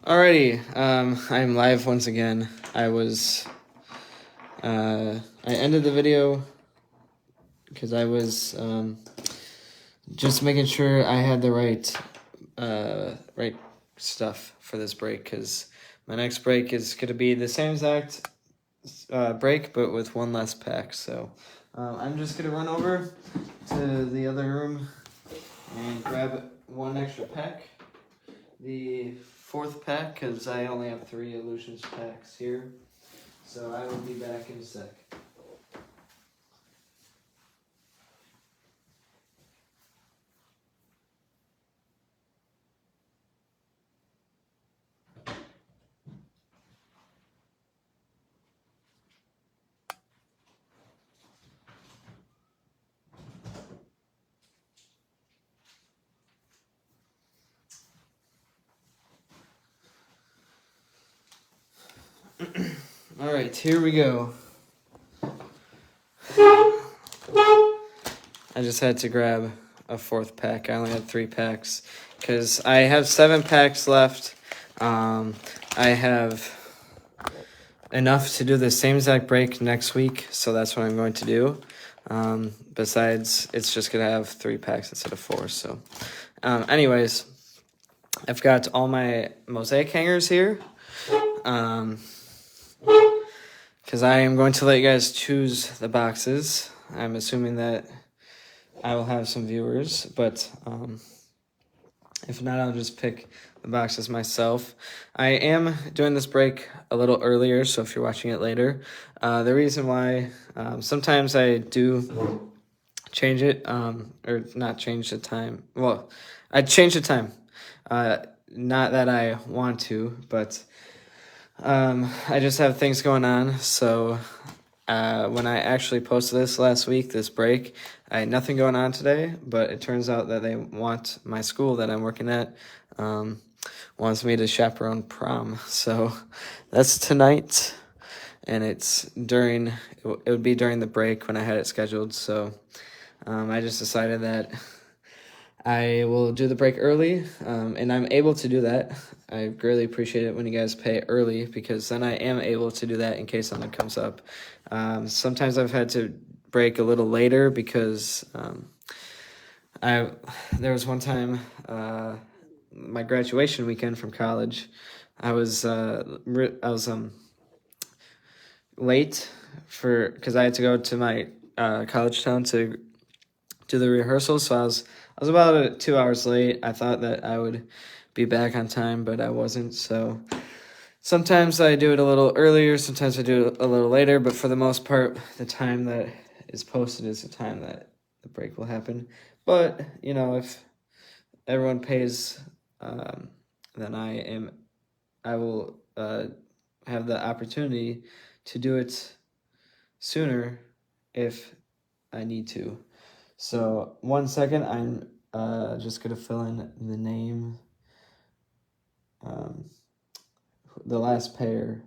Alrighty, I'm live once again. I ended the video because I was just making sure I had the right stuff for this break, because my next break is going to be the same exact break but with one less pack. So I'm just going to run over to the other room and grab one extra pack. The fourth pack, because I only have 3 illusions packs here. So I will be back in a sec. Alright, here we go. I just had to grab a 4th pack. I only had 3 packs because I have 7 packs left. I have enough to do the same exact break next week, so that's what I'm going to do. Besides, it's just going to have 3 packs instead of 4. So, anyways, I've got all my Mosaic Hangers here. Because I am going to let you guys choose the boxes. I'm assuming that I will have some viewers, but if not, I'll just pick the boxes myself. I am doing this break a little earlier, so if you're watching it later, the reason why, sometimes I do change it, or not change the time. Well, I change the time. Not that I want to, but I just have things going on. So when I actually posted this last week, this break, I had nothing going on today, but it turns out that they want my school that I'm working at wants me to chaperone prom. So that's tonight, and it would be during the break when I had it scheduled. So I just decided that I will do the break early, and I'm able to do that. I greatly appreciate it when you guys pay early, because then I am able to do that in case something comes up. Sometimes I've had to break a little later because there was one time, my graduation weekend from college, I was late because I had to go to my college town to do the rehearsal, so I was about 2 hours late. I thought that I would be back on time, but I wasn't. So sometimes I do it a little earlier, sometimes I do it a little later, but for the most part, the time that is posted is the time that the break will happen. But, if everyone pays, then I will have the opportunity to do it sooner if I need to. So 1 second, I'm just gonna fill in the name. The last pair,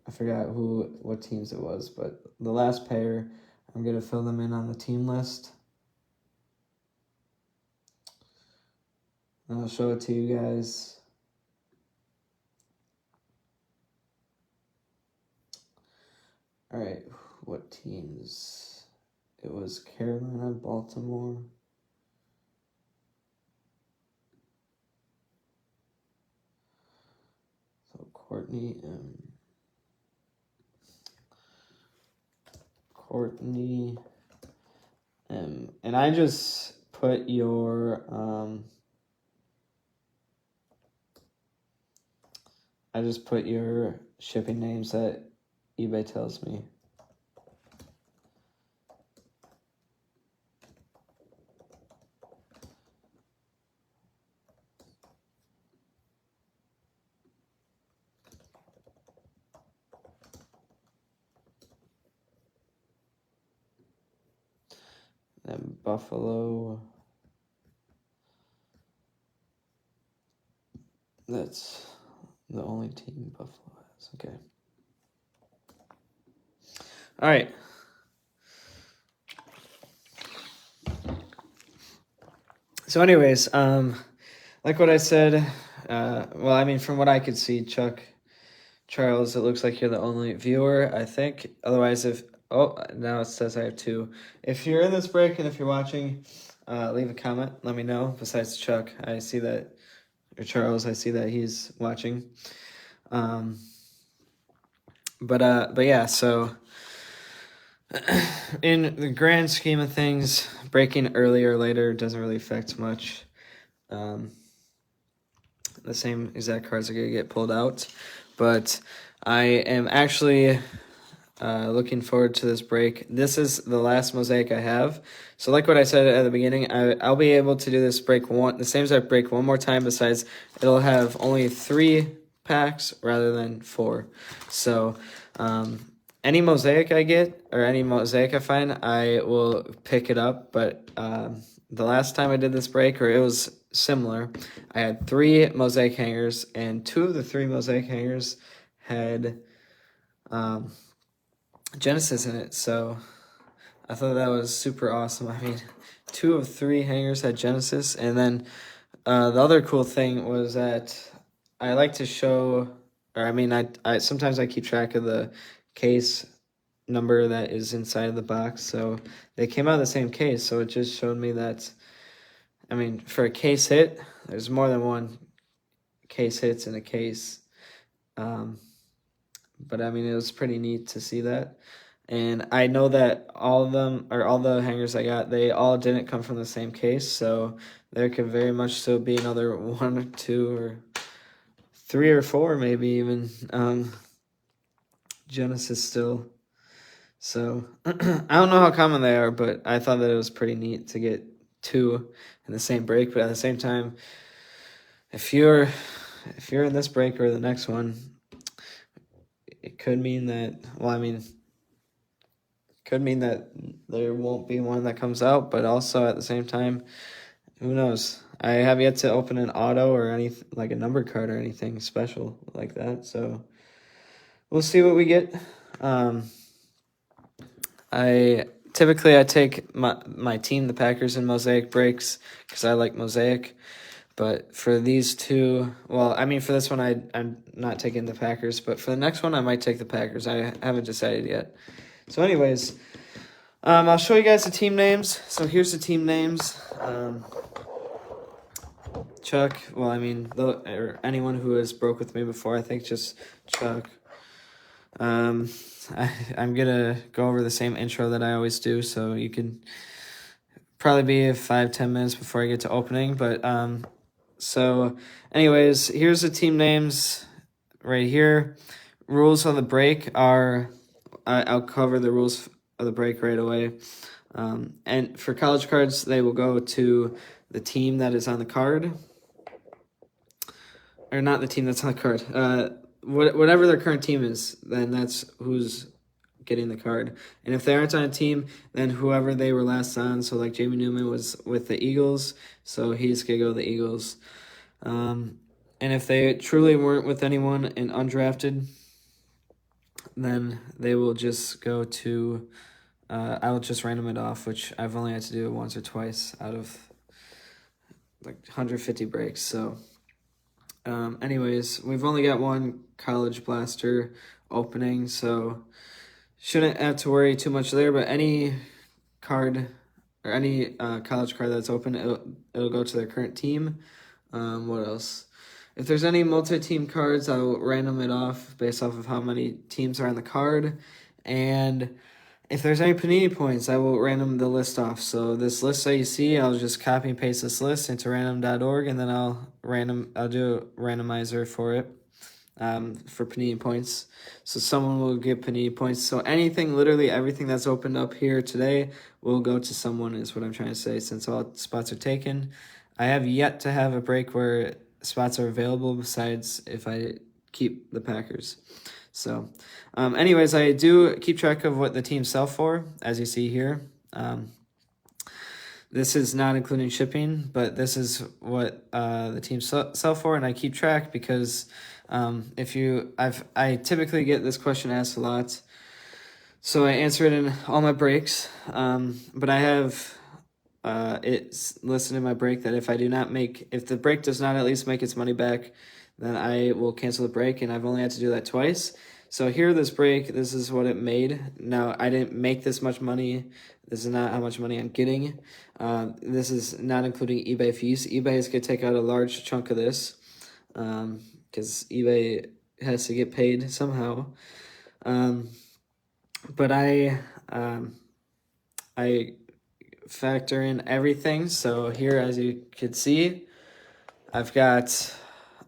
I forgot what teams it was, but the last pair, I'm gonna fill them in on the team list. And I'll show it to you guys. All right, what teams? It was Carolina, Baltimore. So Courtney M. And I just put your shipping names that eBay tells me. Then Buffalo. That's the only team Buffalo has. Okay. All right. So anyways, like what I said Well, I mean, from what I could see, Chuck, Charles, it looks like you're the only viewer, I think. Otherwise, now it says I have two. If you're in this break and if you're watching, leave a comment. Let me know. Besides Chuck, I see that, or Charles, I see that he's watching. But yeah, so in the grand scheme of things, breaking earlier or later doesn't really affect much. The same exact cards are going to get pulled out. But I am actually looking forward to this break. This is the last Mosaic I have. So like what I said at the beginning, I'll be able to do this break the same exact break one more time. Besides, it'll have only 3 packs rather than 4. So any Mosaic I get or any Mosaic I find, I will pick it up. But the last time I did this break, or it was similar, I had 3 Mosaic Hangers, and 2 of the 3 Mosaic Hangers had Genesis in it. So I thought that was super awesome. I mean, 2 of 3 hangers had Genesis. And then the other cool thing was that I like to show, or I mean, I sometimes I keep track of the case number that is inside of the box. So they came out of the same case. So it just showed me that, I mean, for a case hit, there's more than one case hits in a case. But I mean, it was pretty neat to see that. And I know that all of them, or all the hangers I got, they all didn't come from the same case. So there could very much still be another 1 or 2 or 3 or 4 maybe even Genesis still. So I don't know how common they are, but I thought that it was pretty neat to get 2 in the same break. But at the same time, if you're in this break or the next one, it could mean that, well, I mean, could mean that there won't be one that comes out, but also at the same time, who knows? I have yet to open an auto or anything, like a number card or anything special like that, so we'll see what we get. I take my team, the Packers, in Mosaic breaks because I like Mosaic. But for these 2, well, I mean, for this one, I'm not taking the Packers. But for the next one, I might take the Packers. I haven't decided yet. So anyways, I'll show you guys the team names. So here's the team names. Chuck, well, I mean, or anyone who has broke with me before, I think just Chuck. I'm going to go over the same intro that I always do, so you can probably be 5-10 minutes before I get to opening. But so anyways, here's the team names right here. Rules of the break are, I'll cover the rules of the break right away. And for college cards, they will go to the team that is on the card. Or not the team that's on the card. Whatever their current team is, then that's who's getting the card. And if they aren't on a team, then whoever they were last on, so like Jamie Newman was with the Eagles, so he's going to go to the Eagles. And if they truly weren't with anyone and undrafted, then they will just go to, I will just random it off, which I've only had to do once or twice out of like 150 breaks. So anyways, we've only got 1 college blaster opening, so shouldn't have to worry too much there. But any card or any college card that's open, it'll go to their current team. What else? If there's any multi-team cards, I'll random it off based off of how many teams are on the card. And if there's any Panini points, I will random the list off. So this list that you see, I'll just copy and paste this list into random.org, and then I'll do a randomizer for it, for Panini points. So someone will get Panini points. So literally everything that's opened up here today will go to someone, is what I'm trying to say, since all spots are taken. I have yet to have a break where spots are available, besides if I keep the Packers. So anyways, I do keep track of what the teams sell for, as you see here. This is not including shipping, but this is what the teams sell for, and I keep track because I typically get this question asked a lot, so I answer it in all my breaks. But I have it's listed in my break that if the break does not at least make its money back, then I will cancel the break, and I've only had to do that twice. So here, this break, this is what it made. Now, I didn't make this much money. This is not how much money I'm getting. This is not including eBay fees. eBay is going to take out a large chunk of this because eBay has to get paid somehow. But I factor in everything. So here, as you can see, I've got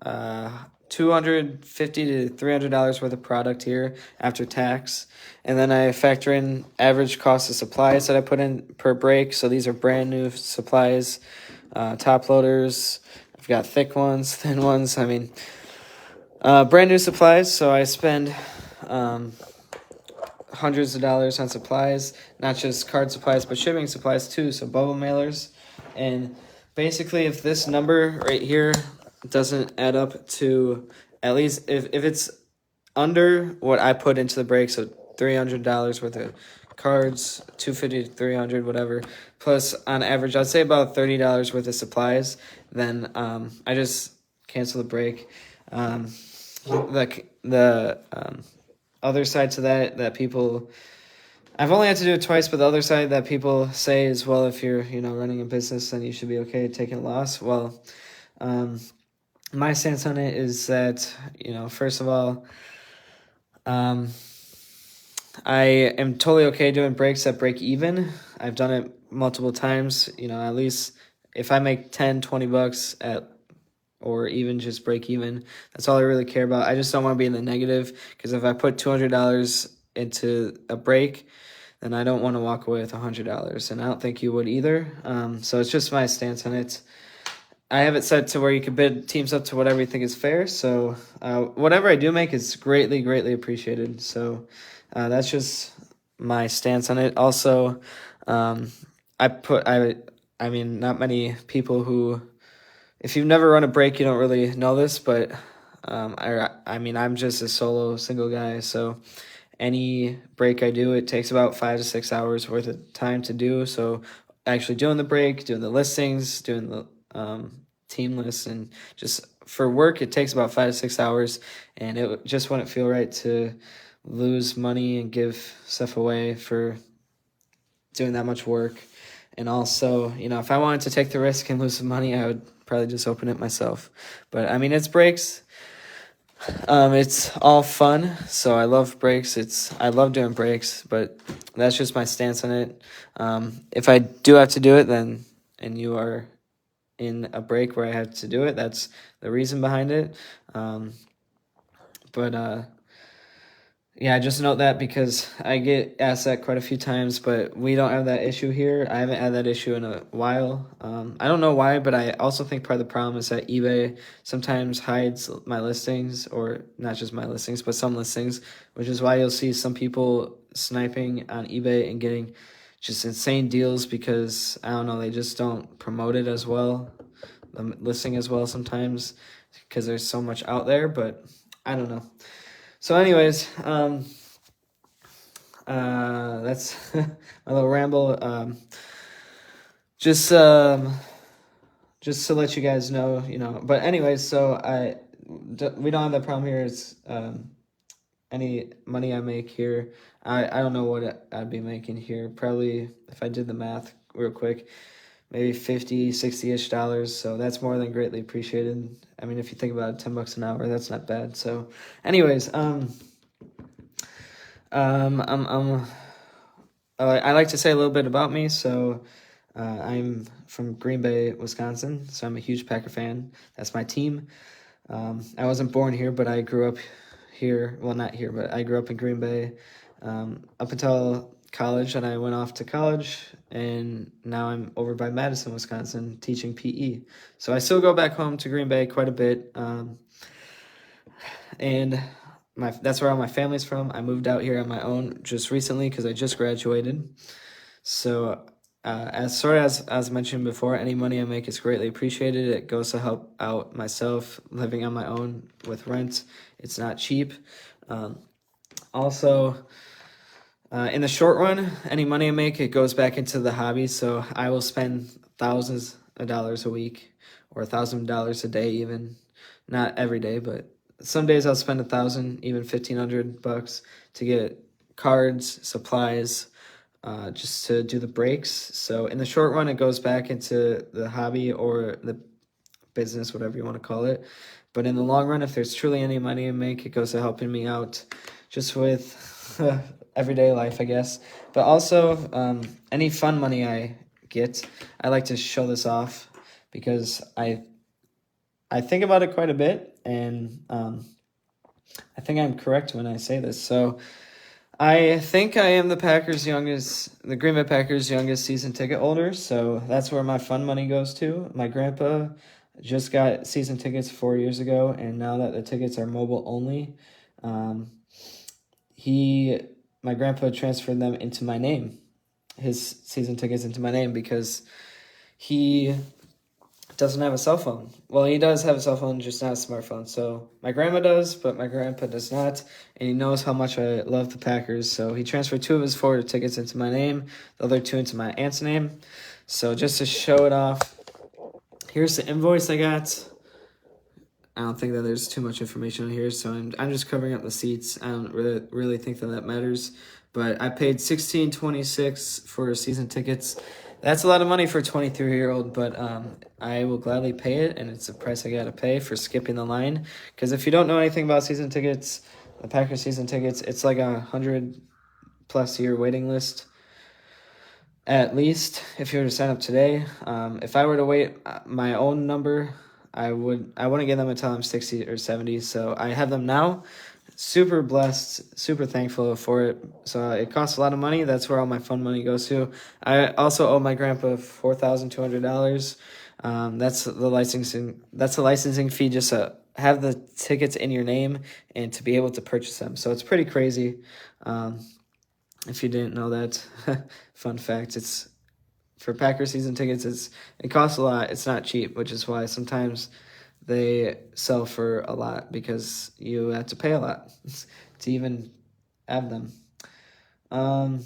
$250 to $300 worth of product here after tax. And then I factor in average cost of supplies that I put in per break. So these are brand new supplies, top loaders. I've got thick ones, thin ones. I mean, brand new supplies. So I spend hundreds of dollars on supplies, not just card supplies, but shipping supplies too. So bubble mailers. And basically, if this number right here doesn't add up to, at least if it's under what I put into the break, so $300 worth of cards, $250 to $300, whatever, plus on average, I'd say about $30 worth of supplies, then I just cancel the break. The other side to that people, I've only had to do it twice, but the other side that people say is, well, if you're running a business, then you should be okay taking a loss. Well, my stance on it is that, first of all, I am totally okay doing breaks that break even. I've done it multiple times. At least if I make 10, 20 bucks or even just break even, that's all I really care about. I just don't want to be in the negative, because if I put $200 into a break, then I don't want to walk away with $100, and I don't think you would either. So it's just my stance on it. I have it set to where you can bid teams up to whatever you think is fair. So whatever I do make is greatly, greatly appreciated. So that's just my stance on it. Also, I mean, not many people who, if you've never run a break, you don't really know this, but I mean, I'm just a solo single guy, so any break I do, it takes about 5 to 6 hours worth of time to do. So actually doing the break, doing the listings, doing the team lists, and just for work, it takes about 5 to 6 hours, and it just wouldn't feel right to lose money and give stuff away for doing that much work. And also, if I wanted to take the risk and lose some money, I would probably just open it myself. But I mean, it's breaks. It's all fun, so I love breaks. I love doing breaks, but that's just my stance on it. If I do have to do it, then, and you are in a break where I have to do it, that's the reason behind it. Yeah, just note that, because I get asked that quite a few times, but we don't have that issue here. I haven't had that issue in a while. I don't know why, but I also think part of the problem is that eBay sometimes hides my listings, or not just my listings, but some listings, which is why you'll see some people sniping on eBay and getting just insane deals, because, I don't know, they just don't promote it as well, the listing as well sometimes, because there's so much out there, but I don't know. So anyways, that's my little ramble. Just to let you guys know, but anyways, so we don't have that problem here. It's any money I make here, I don't know what I'd be making here. Probably, if I did the math real quick, maybe $50, $60-ish. So that's more than greatly appreciated. I mean, if you think about it, $10 an hour, that's not bad. So anyways, I like to say a little bit about me. So I'm from Green Bay, Wisconsin. So I'm a huge Packer fan. That's my team. I wasn't born here, but I grew up here. Well, not here, but I grew up in Green Bay up until college, and I went off to college, and now I'm over by Madison, Wisconsin, teaching PE. So I still go back home to Green Bay quite a bit, and that's where all my family's from. I moved out here on my own just recently because I just graduated. So as mentioned before, any money I make is greatly appreciated. It goes to help out myself living on my own with rent. It's not cheap. Also, In the short run, any money I make, it goes back into the hobby. So I will spend thousands of dollars a week or $1,000 a day, even not every day, but some days I'll spend 1,000, even $1,500 to get cards, supplies, just to do the breaks. So in the short run, it goes back into the hobby or the business, whatever you want to call it. But in the long run, if there's truly any money to make, it goes to helping me out just with everyday life, I guess. But also, any fun money I get, I like to show this off because I think about it quite a bit, and I think I'm correct when I say this. So I think I am the Green Bay Packers' youngest season ticket holder, so that's where my fun money goes to. My grandpa just got season tickets 4 years ago, and now that the tickets are mobile only, my grandpa transferred them into my name, his season tickets into my name, because he doesn't have a cell phone. Well, he does have a cell phone, just not a smartphone. So my grandma does, but my grandpa does not, and he knows how much I love the Packers. So he transferred 2 of his 4 tickets into my name, the other 2 into my aunt's name. So just to show it off, here's the invoice I got. I don't think that there's too much information on here, so I'm just covering up the seats. I don't really think that matters. But I paid $16.26 for season tickets. That's a lot of money for a 23-year-old, but I will gladly pay it, and it's a price I gotta pay for skipping the line. Because if you don't know anything about season tickets, the Packers season tickets, it's like a 100+ year waiting list. At least, if you were to sign up today. If I were to wait my own number, I wouldn't get them until I'm 60 or 70. So I have them now. Super blessed, super thankful for it. So it costs a lot of money. That's where all my fun money goes to. I also owe my grandpa $4,200. That's the licensing fee just to have the tickets in your name and to be able to purchase them. So it's pretty crazy. If you didn't know that, fun fact, it's for Packer season tickets, it costs a lot. It's not cheap, which is why sometimes they sell for a lot, because you have to pay a lot to even have them. One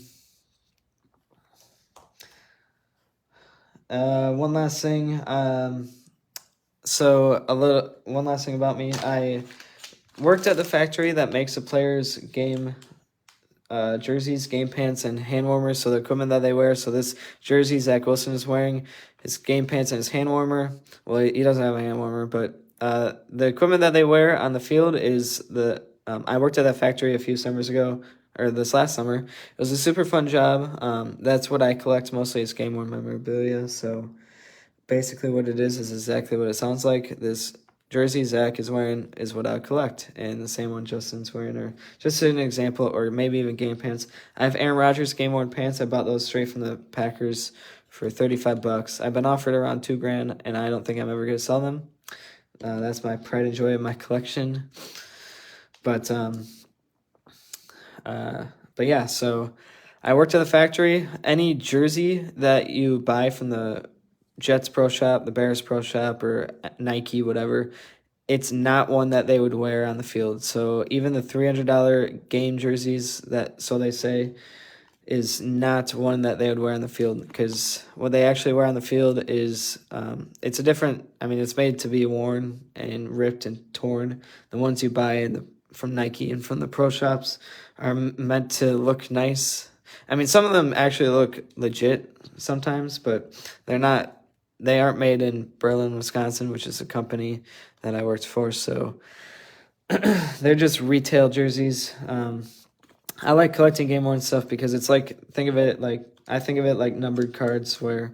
last thing. One last thing about me. I worked at the factory that makes the players' game jerseys, game pants, and hand warmers. So the equipment that they wear. So this jersey Zach Wilson is wearing, his game pants and his hand warmer. Well, he doesn't have a hand warmer, but the equipment that they wear on the field is I worked at that factory a few summers ago, or this last summer. It was a super fun job. That's what I collect mostly, is game worn memorabilia. So basically what it is exactly what it sounds like. This jersey Zach is wearing is what I collect, and the same one Justin's wearing, or just an example, or maybe even game pants. I have Aaron Rodgers game-worn pants. I bought those straight from the Packers for $35. I've been offered around $2,000, and I don't think I'm ever going to sell them. That's my pride and joy of my collection. But yeah, so I worked at the factory. Any jersey that you buy from the Jets Pro Shop, the Bears Pro Shop, or Nike, whatever, it's not one that they would wear on the field. So even the $300 game jerseys, that, so they say, is not one that they would wear on the field, because what they actually wear on the field is, it's made to be worn and ripped and torn. The ones you buy from Nike and from the pro shops are meant to look nice. I mean, some of them actually look legit sometimes, but they aren't made in Berlin, Wisconsin, which is a company that I worked for. So they're just retail jerseys. I like collecting game worn stuff because it's like, I think of it like numbered cards, where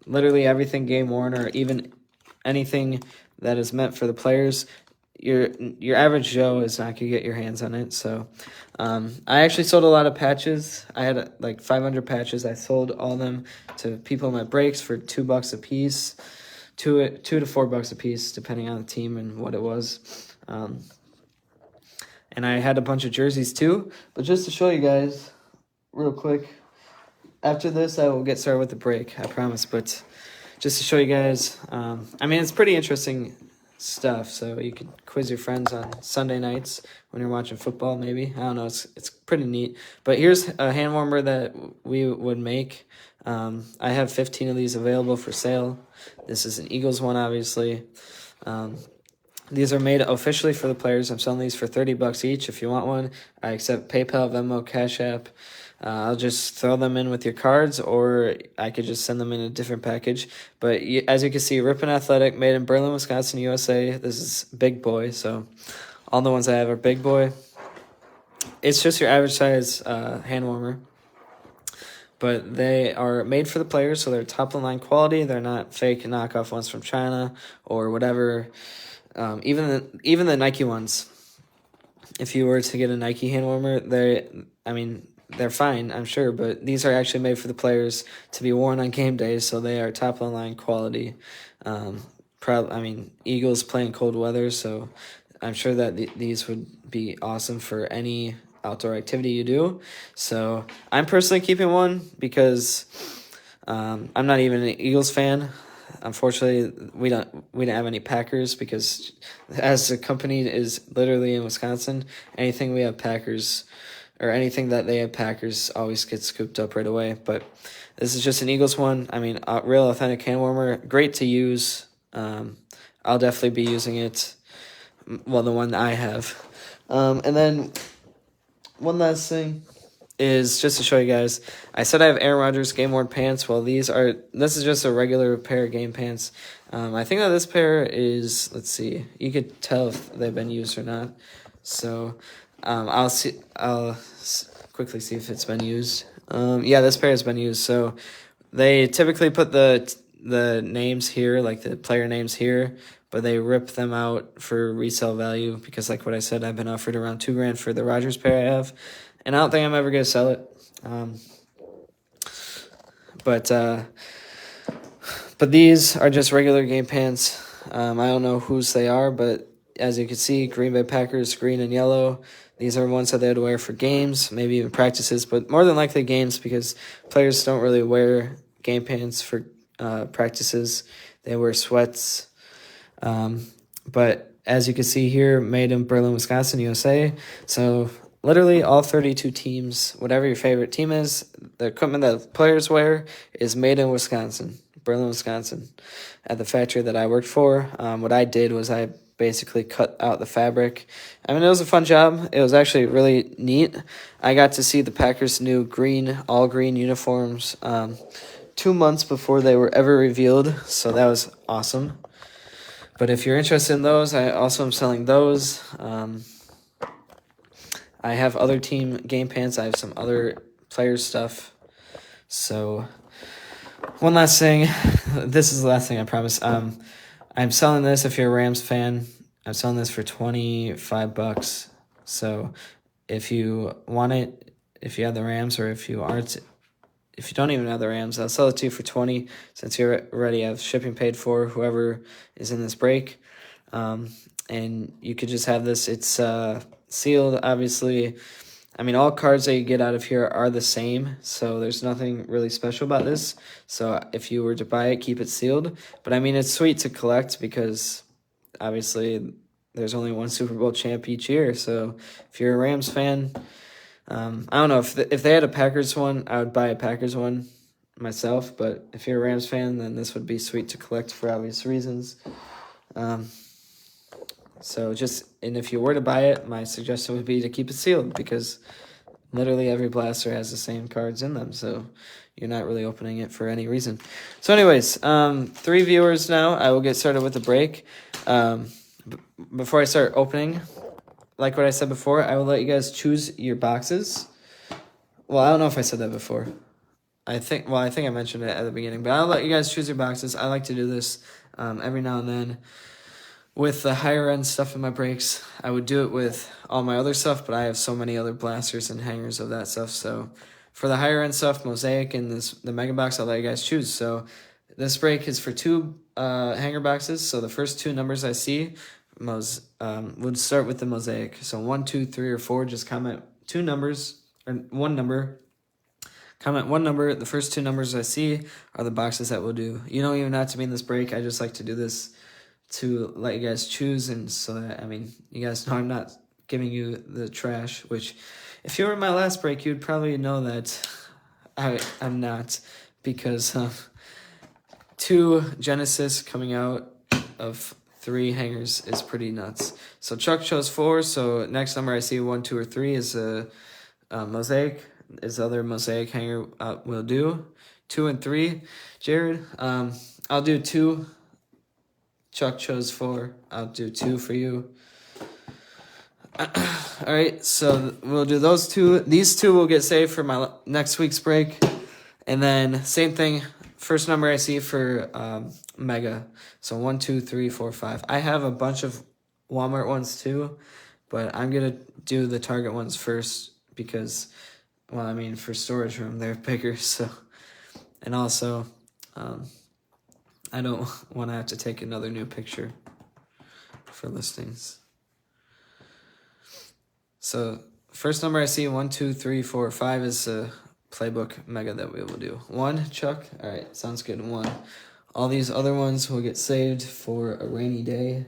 literally everything game worn, or even anything that is meant for the players, your average Joe is not gonna get your hands on it. So I actually sold a lot of patches. I had like 500 patches. I sold all them to people in my breaks for $2 a piece, $2 to $4 a piece, depending on the team and what it was. And I had a bunch of jerseys too. But just to show you guys real quick, after this I will get started with the break, I promise. But just to show you guys, it's pretty interesting stuff. So you could quiz your friends on Sunday nights when you're watching football, maybe. I don't know. It's pretty neat. But here's a hand warmer that we would make. I have 15 of these available for sale. This is an Eagles one, obviously. These are made officially for the players. I'm selling these for $30 each. If you want one, I accept PayPal, Venmo, Cash App. I'll just throw them in with your cards, or I could just send them in a different package. But as you can see, Ripon Athletic, made in Berlin, Wisconsin, USA. This is big boy, so all the ones I have are big boy. It's just your average size hand warmer. But they are made for the players, so they're top-of-the-line quality. They're not fake knockoff ones from China or whatever. Even the Nike ones, if you were to get a Nike hand warmer, they're fine, I'm sure, but these are actually made for the players to be worn on game days, so they are top of the line quality. Eagles play in cold weather, so I'm sure that these would be awesome for any outdoor activity you do. So I'm personally keeping one because I'm not even an Eagles fan. Unfortunately, we didn't have any Packers because as the company is literally in Wisconsin, anything we have Packers or anything that they have Packers always gets scooped up right away. But this is just an Eagles one. I mean, a real authentic hand warmer, great to use. I'll definitely be using it. Well, the one I have. And then one last thing is just to show you guys. I said I have Aaron Rodgers game worn pants. Well, this is just a regular pair of game pants. I think that this pair is, let's see, you could tell if they've been used or not. So I'll quickly see if it's been used. Yeah, this pair has been used. So they typically put the names here, like the player names here, but they rip them out for resale value because, like what I said, I've been offered around $2,000 for the Rodgers pair I have, and I don't think I'm ever gonna sell it. But these are just regular game pants. I don't know whose they are, but as you can see, Green Bay Packers, green and yellow. These are ones that they would wear for games, maybe even practices, but more than likely games because players don't really wear game pants for practices. They wear sweats. But as you can see here, made in Berlin, Wisconsin, USA. So literally all 32 teams, whatever your favorite team is, the equipment that players wear is made in Wisconsin, Berlin, Wisconsin, at the factory that I worked for. What I did was I basically cut out the fabric. I mean, it was a fun job. It was actually really neat. I got to see the Packers' new all green uniforms 2 months before they were ever revealed, so that was awesome. But if you're interested in those, I also am selling those. I have other team game pants. I have some other player stuff. So one last thing. This is the last thing, I promise. I'm selling this if you're a Rams fan. I'm selling this for $25. So if you want it, if you have the Rams, or if you don't even have the Rams, I'll sell it to you for $20 since you already have shipping paid for whoever is in this break. And you could just have this. It's sealed, obviously. I mean, all cards that you get out of here are the same, so there's nothing really special about this. So if you were to buy it, keep it sealed. But I mean, it's sweet to collect because obviously there's only one Super Bowl champ each year. So if you're a Rams fan, I don't know, if they had a Packers one, I would buy a Packers one myself. But if you're a Rams fan, then this would be sweet to collect for obvious reasons. And if you were to buy it, my suggestion would be to keep it sealed because literally every blaster has the same cards in them, so you're not really opening it for any reason. So anyways, 3 viewers now. I will get started with the break. Before I start opening, like what I said before, I will let you guys choose your boxes. Well, I don't know if I said that before. I think I mentioned it at the beginning, but I'll let you guys choose your boxes. I like to do this every now and then. With the higher end stuff in my breaks, I would do it with all my other stuff, but I have so many other blasters and hangers of that stuff. So for the higher end stuff, Mosaic and the mega box, I'll let you guys choose. So this break is for 2 hanger boxes. So the first 2 numbers I see would start with the Mosaic. So 1, 2, 3, or 4. Just comment 2 numbers or 1 number. Comment 1 number. The first 2 numbers I see are the boxes that we'll do. You don't even have to be in this break. I just like to do this to let you guys choose, and so that, I mean, you guys know I'm not giving you the trash, which if you were in my last break, you'd probably know that I'm not, because 2 Genesis coming out of 3 hangers is pretty nuts. So Chuck chose 4, so next number I see 1, 2, or 3 is a Mosaic, is the other Mosaic hanger will do. 2 and 3, Jared. I'll do 2. Chuck chose 4. I'll do 2 for you. All right, so we'll do those 2. These 2 will get saved for my next week's break. And then same thing, first number I see for Mega. So 1, 2, 3, 4, 5. I have a bunch of Walmart ones too, but I'm going to do the Target ones first because, well, I mean, for storage room, they're bigger. So, and also, I don't want to have to take another new picture for listings. So first number I see, 1, 2, 3, 4, 5 is a playbook Mega that we will do. 1, Chuck. All right, sounds good. 1. All these other ones will get saved for a rainy day.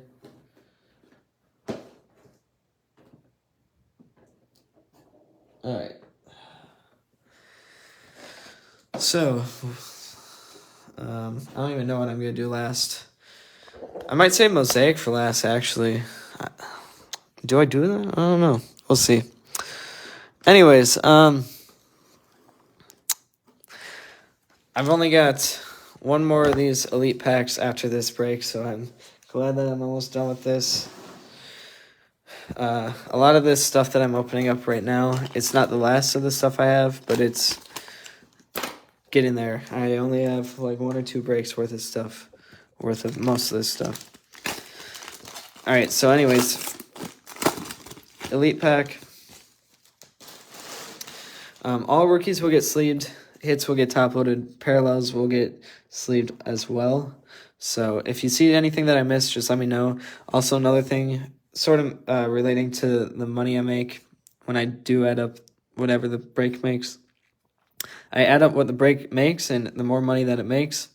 All right. So, I don't even know what I'm going to do last. I might say Mosaic for last, actually. Do I do that? I don't know. We'll see. Anyways, I've only got 1 more of these elite packs after this break, so I'm glad that I'm almost done with this. A lot of this stuff that I'm opening up right now, it's not the last of the stuff I have, but it's getting there. I only have like 1 or 2 breaks worth of most of this stuff. All right, so anyways, elite pack. All rookies will get sleeved. Hits will get top loaded. Parallels will get sleeved as well. So if you see anything that I missed, just let me know. Also, another thing, sort of relating to the money I make when I do add up whatever the break makes. I add up what the break makes, and the more money that it makes,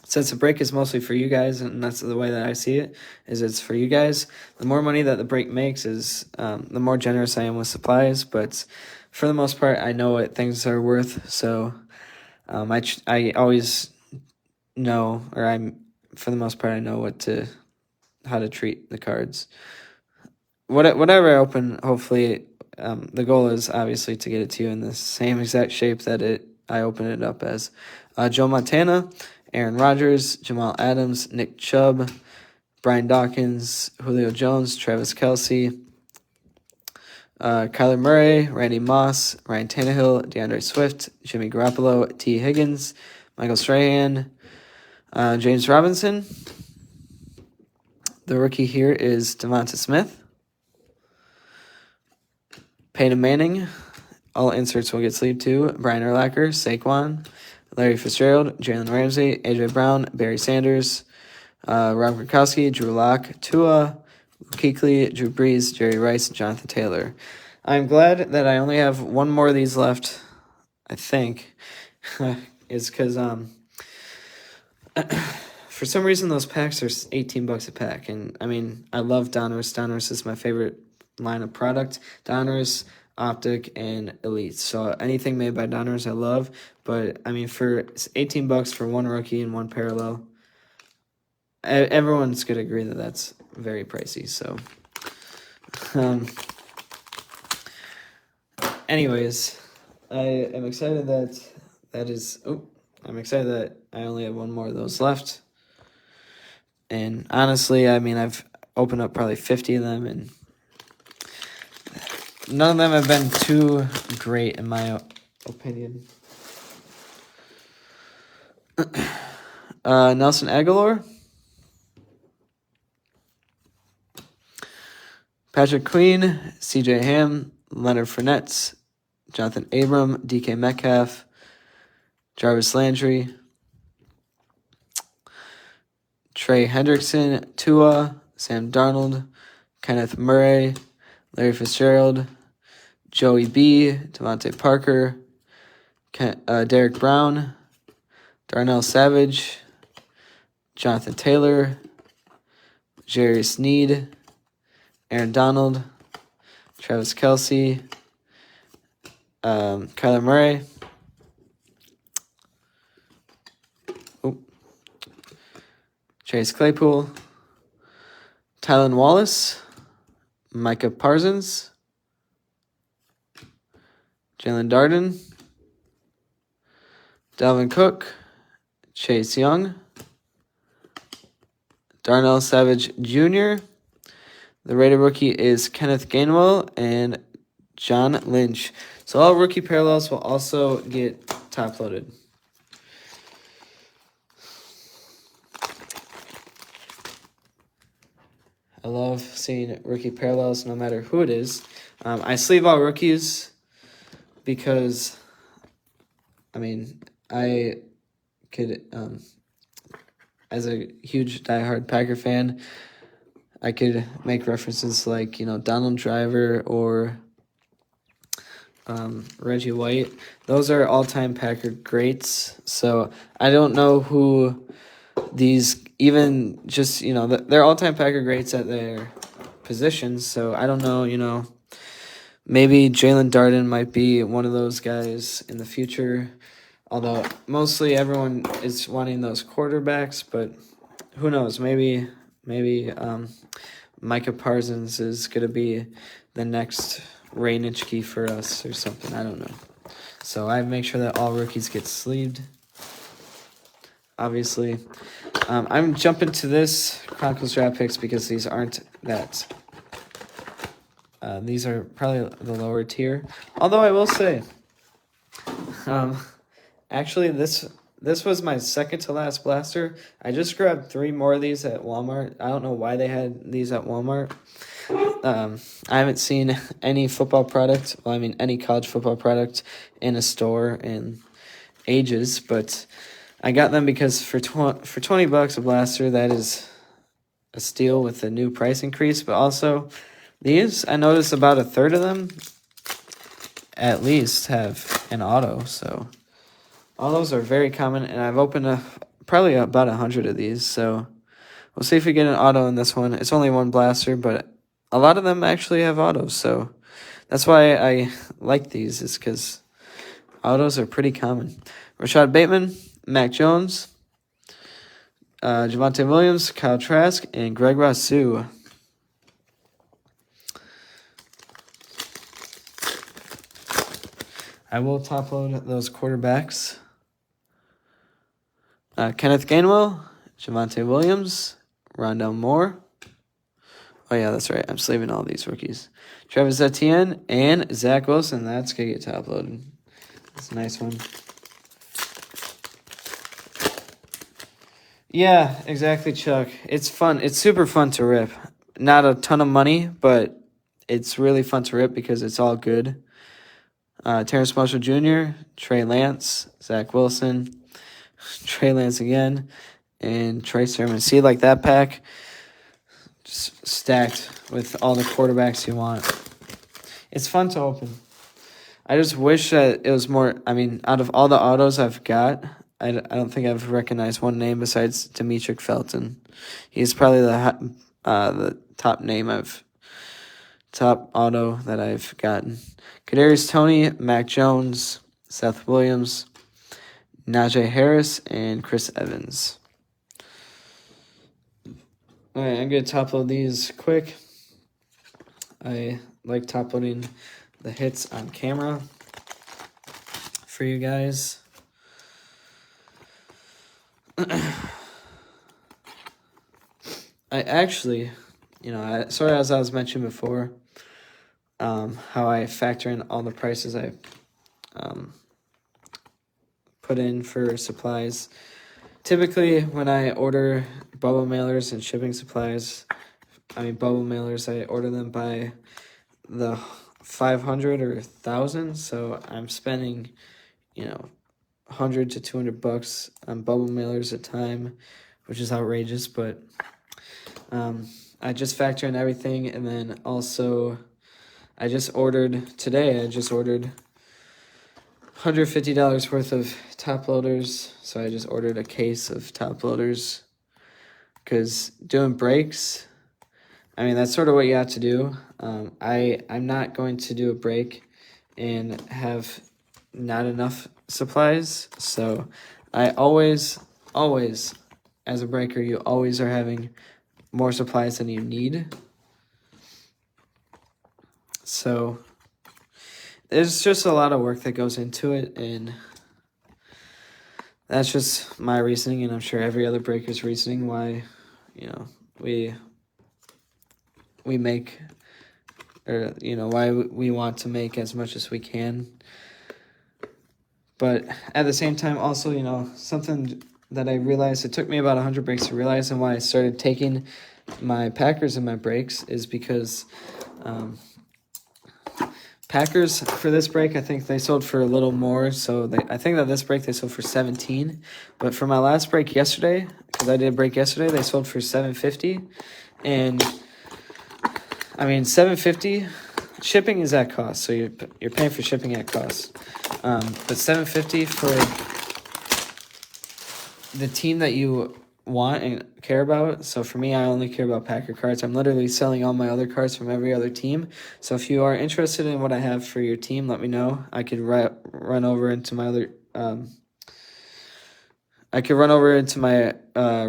since the break is mostly for you guys, and that's the way that I see it, is it's for you guys. The more money that the break makes is the more generous I am with supplies, but for the most part, I know what things are worth, so I always know, or for the most part, I know how to treat the cards. Whatever I open, hopefully, the goal is obviously to get it to you in the same exact shape that I opened it up as. Joe Montana, Aaron Rodgers, Jamal Adams, Nick Chubb, Brian Dawkins, Julio Jones, Travis Kelce, Kyler Murray, Randy Moss, Ryan Tannehill, DeAndre Swift, Jimmy Garoppolo, T. Higgins, Michael Strahan, James Robinson. The rookie here is Devonta Smith. Peyton Manning. All inserts will get sleeved too. Brian Urlacher, Saquon, Larry Fitzgerald, Jalen Ramsey, A.J. Brown, Barry Sanders, Rob Gronkowski, Drew Lock, Tua, Kuechly, Drew Brees, Jerry Rice, Jonathan Taylor. I'm glad that I only have 1 more of these left, I think, is because for some reason those packs are $18 a pack, and I mean, I love Donruss. Donruss is my favorite line of product. Donruss, Optic, and Elite. So anything made by Donruss I love, but I mean, for $18 for 1 rookie and 1 parallel, everyone's gonna agree that that's very pricey. So anyways, I am excited I'm excited that I only have 1 more of those left. And honestly, I mean, I've opened up probably 50 of them, and none of them have been too great in my opinion. Nelson Aguilar, Patrick Queen, C.J. Ham, Leonard Fournette, Jonathan Abram, D.K. Metcalf, Jarvis Landry, Trey Hendrickson, Tua, Sam Darnold, Kenneth Murray, Larry Fitzgerald, Joey B, Devontae Parker, Derek Brown, Darnell Savage, Jonathan Taylor, Jerry Sneed, Aaron Donald, Travis Kelce, Kyler Murray, Chase Claypool, Tylan Wallace, Micah Parsons, Jalen Darden, Dalvin Cook, Chase Young, Darnell Savage Jr., the rated rookie is Kenneth Gainwell, and John Lynch. So all rookie parallels will also get top-loaded. I love seeing rookie parallels no matter who it is. I sleeve all rookies because, I could, as a huge diehard Packer fan, I could make references like, Donald Driver or Reggie White. Those are all-time Packer greats. So I don't know who these, even just, they're all-time Packer greats at their positions. So I don't know, maybe Jalen Darden might be one of those guys in the future. Although mostly everyone is wanting those quarterbacks, but who knows? Maybe Micah Parsons is going to be the next Ray Nitschke for us or something. I don't know. So I make sure that all rookies get sleeved. Obviously, I'm jumping to this Chronicles draft picks because these aren't that. These are probably the lower tier. Although I will say, actually this was my second to last blaster. I just grabbed 3 more of these at Walmart. I don't know why they had these at Walmart. I haven't seen any football product. Well, any college football product in a store in ages, but I got them because for $20 a blaster, that is a steal with the new price increase. But also, these, I noticed about a third of them at least have an auto. So all those are very common, and I've opened probably about 100 of these. So we'll see if we get an auto in this one. It's only one blaster, but a lot of them actually have autos. So that's why I like these, is because autos are pretty common. Rashad Bateman, Mac Jones, Javonte Williams, Kyle Trask, and Greg Rousseau. I will top load those quarterbacks. Kenneth Gainwell, Javonte Williams, Rondell Moore. Oh, yeah, that's right. I'm sleeving all these rookies. Travis Etienne and Zach Wilson. That's going to get top loaded. That's a nice one. Yeah, exactly, Chuck. It's fun. It's super fun to rip. Not a ton of money, but it's really fun to rip because it's all good. Terrence Marshall Jr., Trey Lance, Zach Wilson, Trey Lance again, and Trey Sermon. See, like that pack, just stacked with all the quarterbacks you want. It's fun to open. I just wish that it was more. Out of all the autos I've got, I don't think I've recognized one name besides Demetric Felton. He's probably the top auto that I've gotten. Kadarius Toney, Mac Jones, Seth Williams, Najee Harris, and Chris Evans. All right, I'm going to top load these quick. I like top loading the hits on camera for you guys. I actually, sort of as I was mentioning before, how I factor in all the prices I put in for supplies. Typically, when I order bubble mailers and shipping supplies, bubble mailers, I order them by the 500 or 1,000, so I'm spending, $100 to $200 on bubble mailers a time, which is outrageous, but I just factor in everything, and then also I just ordered $150 worth of top loaders, so I just ordered a case of top loaders, because doing breaks, I mean, that's sort of what you have to do. I'm not going to do a break and have not enough supplies. So I always, as a breaker, you always are having more supplies than you need. So there's just a lot of work that goes into it, and that's just my reasoning, and I'm sure every other breaker's reasoning why, we make, or, why we want to make as much as we can. But at the same time, also, something that I realized, it took me about 100 breaks to realize, and why I started taking my Packers in my breaks is because Packers for this break, I think they sold for a little more. So I think that this break they sold for 17. But for my last break yesterday, because I did a break yesterday, they sold for $7.50. And I mean, $7.50, shipping is at cost. So you're paying for shipping at cost. But $7.50 for the team that you want and care about. So for me, I only care about Packer cards. I'm literally selling all my other cards from every other team. So if you are interested in what I have for your team, let me know. I could run over into my other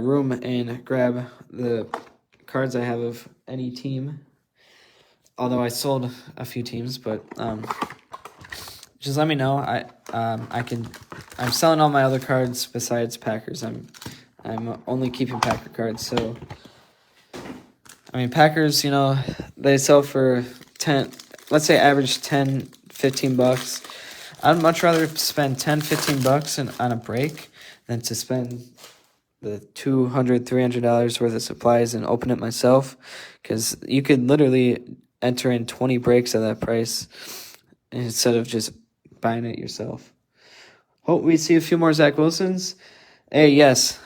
room and grab the cards I have of any team. Although I sold a few teams, but just let me know. I'm selling all my other cards besides Packers. I'm only keeping Packer cards. So I mean, Packers, they sell for 10, let's say average 10, $15. I'd much rather spend $10, $15 on a break than to spend the $200, $300 worth of supplies and open it myself, because you could literally enter in 20 breaks at that price instead of just buying it yourself. Hope we see a few more Zach Wilsons. Hey, yes,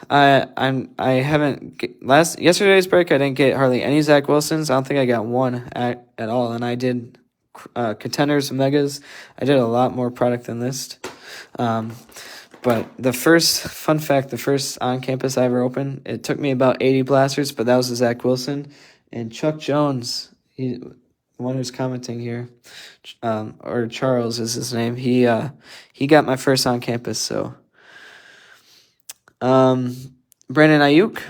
yesterday's break I didn't get hardly any Zach Wilsons. I don't think I got one at all, and I did contenders, megas. I did a lot more product than this. But the first on campus I ever opened, it took me about 80 blasters, but that was a Zach Wilson. And Chuck Jones, the one who's commenting here, or Charles is his name. He got my first on campus. So, Brandon Ayuk,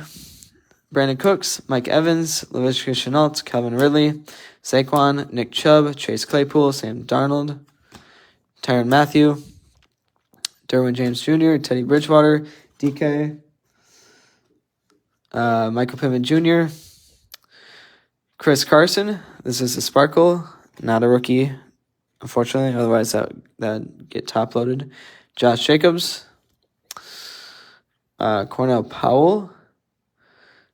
Brandon Cooks, Mike Evans, Laviska Shenault, Calvin Ridley, Saquon, Nick Chubb, Chase Claypool, Sam Darnold, Tyrann Mathieu, Derwin James Jr., Teddy Bridgewater, DK, Michael Pittman Jr., Chris Carson. This is a sparkle, not a rookie, unfortunately. Otherwise, that'd get top loaded. Josh Jacobs, Cornell Powell.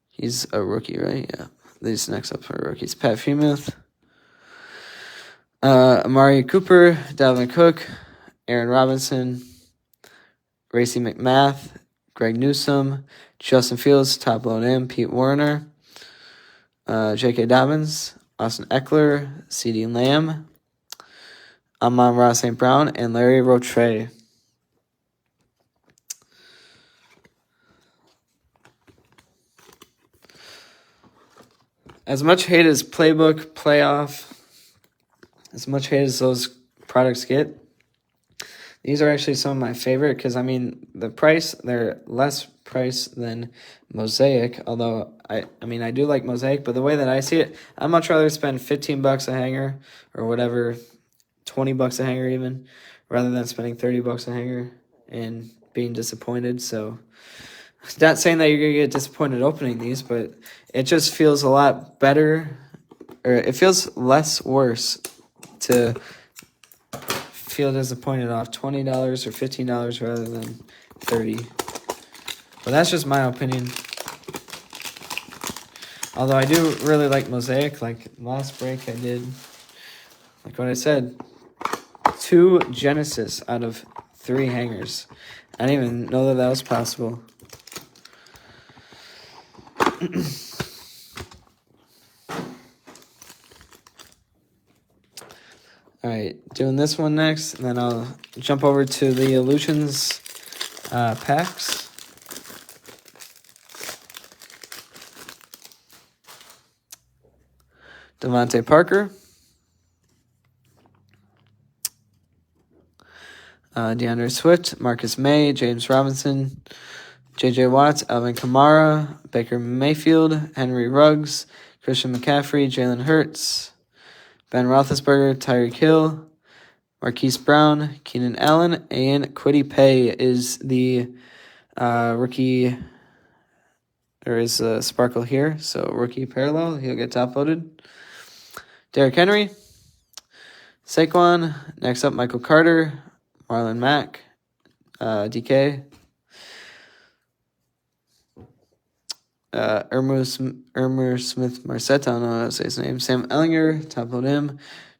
He's a rookie, right? Yeah. These next up are rookies. Pat Fremuth, Amari Cooper, Dalvin Cook, Aaron Robinson, Racey McMath, Greg Newsome, Justin Fields, top load in, Pete Werner, J.K. Dobbins, Austin Eckler, C.D. Lamb, Amon-Ra St. Brown, and Larry Rotre. As much hate as Playbook, Playoff, as much hate as those products get, these are actually some of my favorite, because, I mean, they're less price than Mosaic, although, I do like Mosaic, but the way that I see it, I'd much rather spend $15 a hanger, or whatever, $20 a hanger even, rather than spending $30 a hanger and being disappointed. So, not saying that you're going to get disappointed opening these, but it just feels a lot better, or it feels less worse to feel disappointed off $20 or $15 rather than $30. But that's just my opinion. Although I do really like Mosaic. Like last break I did, like what I said, 2 Genesis out of 3 hangers. I didn't even know that was possible. Alright, doing this one next, and then I'll jump over to the Illusions packs. Devontae Parker. DeAndre Swift, Marcus May, James Robinson, J.J. Watts, Alvin Kamara, Baker Mayfield, Henry Ruggs, Christian McCaffrey, Jalen Hurts, Ben Roethlisberger, Tyreek Hill, Marquise Brown, Keenan Allen, and Kwity Paye is the rookie. There is a sparkle here, so rookie parallel. He'll get top voted. Derrick Henry, Saquon. Next up, Michael Carter, Marlon Mack, DK. Irmer Smith Marset, I don't know how to say his name. Sam Ellinger, top vote him.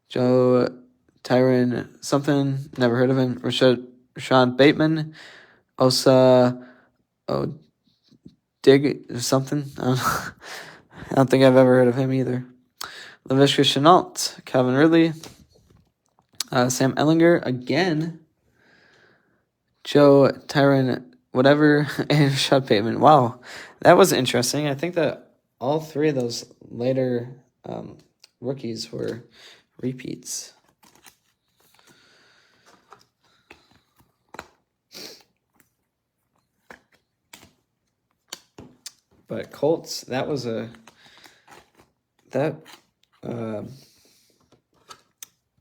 Joe Tyron something, never heard of him. Rashad Bateman, Osa Dig something. I don't think I've ever heard of him either. Laviska Shenault, Calvin Ridley, Sam Ellinger again, Joe Tyron whatever, and Rashad Bateman. Wow, that was interesting. I think that all three of those later rookies were repeats. But Colts, that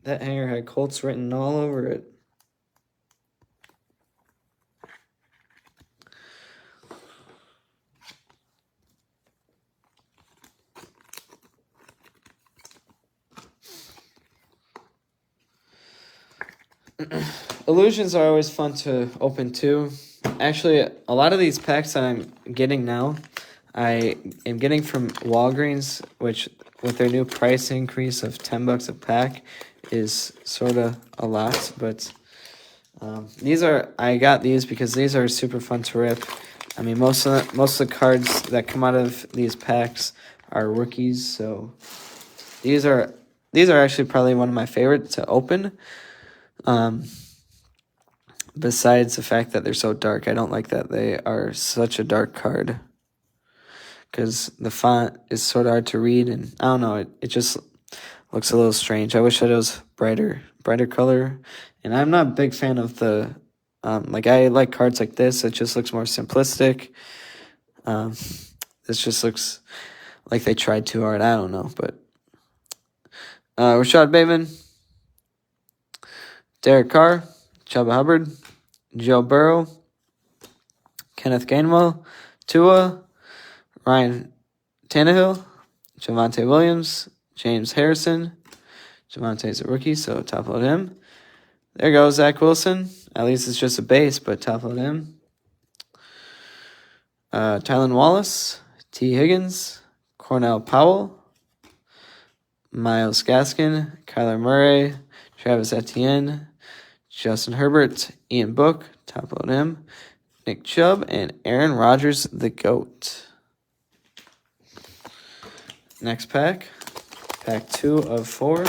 hanger had Colts written all over it. Illusions are always fun to open too. Actually, a lot of these packs that I'm getting now, I am getting from Walgreens, which with their new price increase of $10 a pack is sort of a lot. But I got these because these are super fun to rip. I mean, most of the cards that come out of these packs are rookies, so these are actually probably one of my favorites to open. Besides the fact that they're so dark, I don't like that they are such a dark card, because the font is sort of hard to read, and I don't know, it just looks a little strange. I wish that it was brighter color, and I'm not a big fan of the, I like cards like this. It just looks more simplistic. This just looks like they tried too hard. I don't know, but Rashad Bateman, Derek Carr, Chuba Hubbard, Joe Burrow, Kenneth Gainwell, Tua, Ryan Tannehill, Javonte Williams, James Harrison. Javonte's a rookie, so top load him. There goes Zach Wilson. At least it's just a base, but top load him. Tylan Wallace, T. Higgins, Cornell Powell, Myles Gaskin, Kyler Murray, Travis Etienne, Justin Herbert, Ian Book, top load him, Nick Chubb, and Aaron Rodgers, the GOAT. Next pack, pack 2 of 4.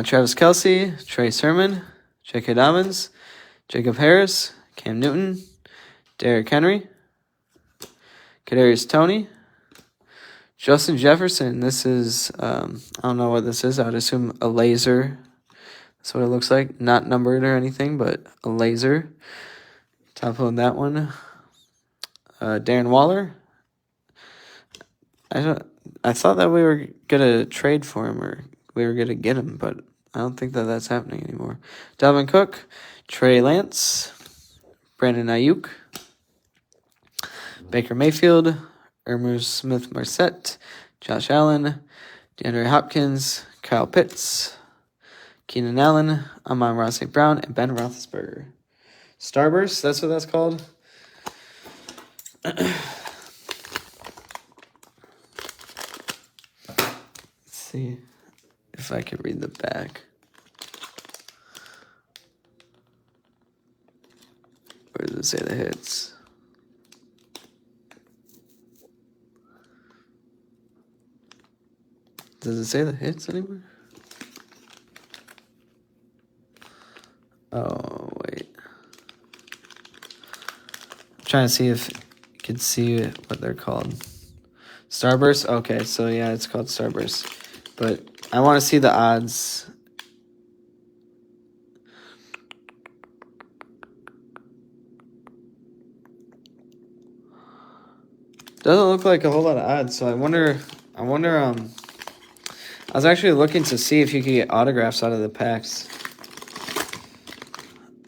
Travis Kelce, Trey Sermon, J.K. Dobbins, Jacob Harris, Cam Newton, Derrick Henry, Kadarius Toney, Justin Jefferson. This is, I don't know what this is. I would assume a laser. That's what it looks like. Not numbered or anything, but a laser. Top load that one. Darren Waller. I thought that we were gonna trade for him, or we were gonna get him, but I don't think that that's happening anymore. Dalvin Cook, Trey Lance, Brandon Ayuk, Baker Mayfield, Irmer Smith Marset, Josh Allen, DeAndre Hopkins, Kyle Pitts, Keenan Allen, Amon-Ra St. Brown, and Ben Roethlisberger. Starburst, that's what that's called. Let's see if I can read the back. Where does it say the hits? Does it say the hits anywhere? Oh, wait. I'm trying to see if you can see what they're called. Starburst? Okay, so yeah, it's called Starburst. But I want to see the odds. Doesn't look like a whole lot of odds, so I wonder, I was actually looking to see if you could get autographs out of the packs.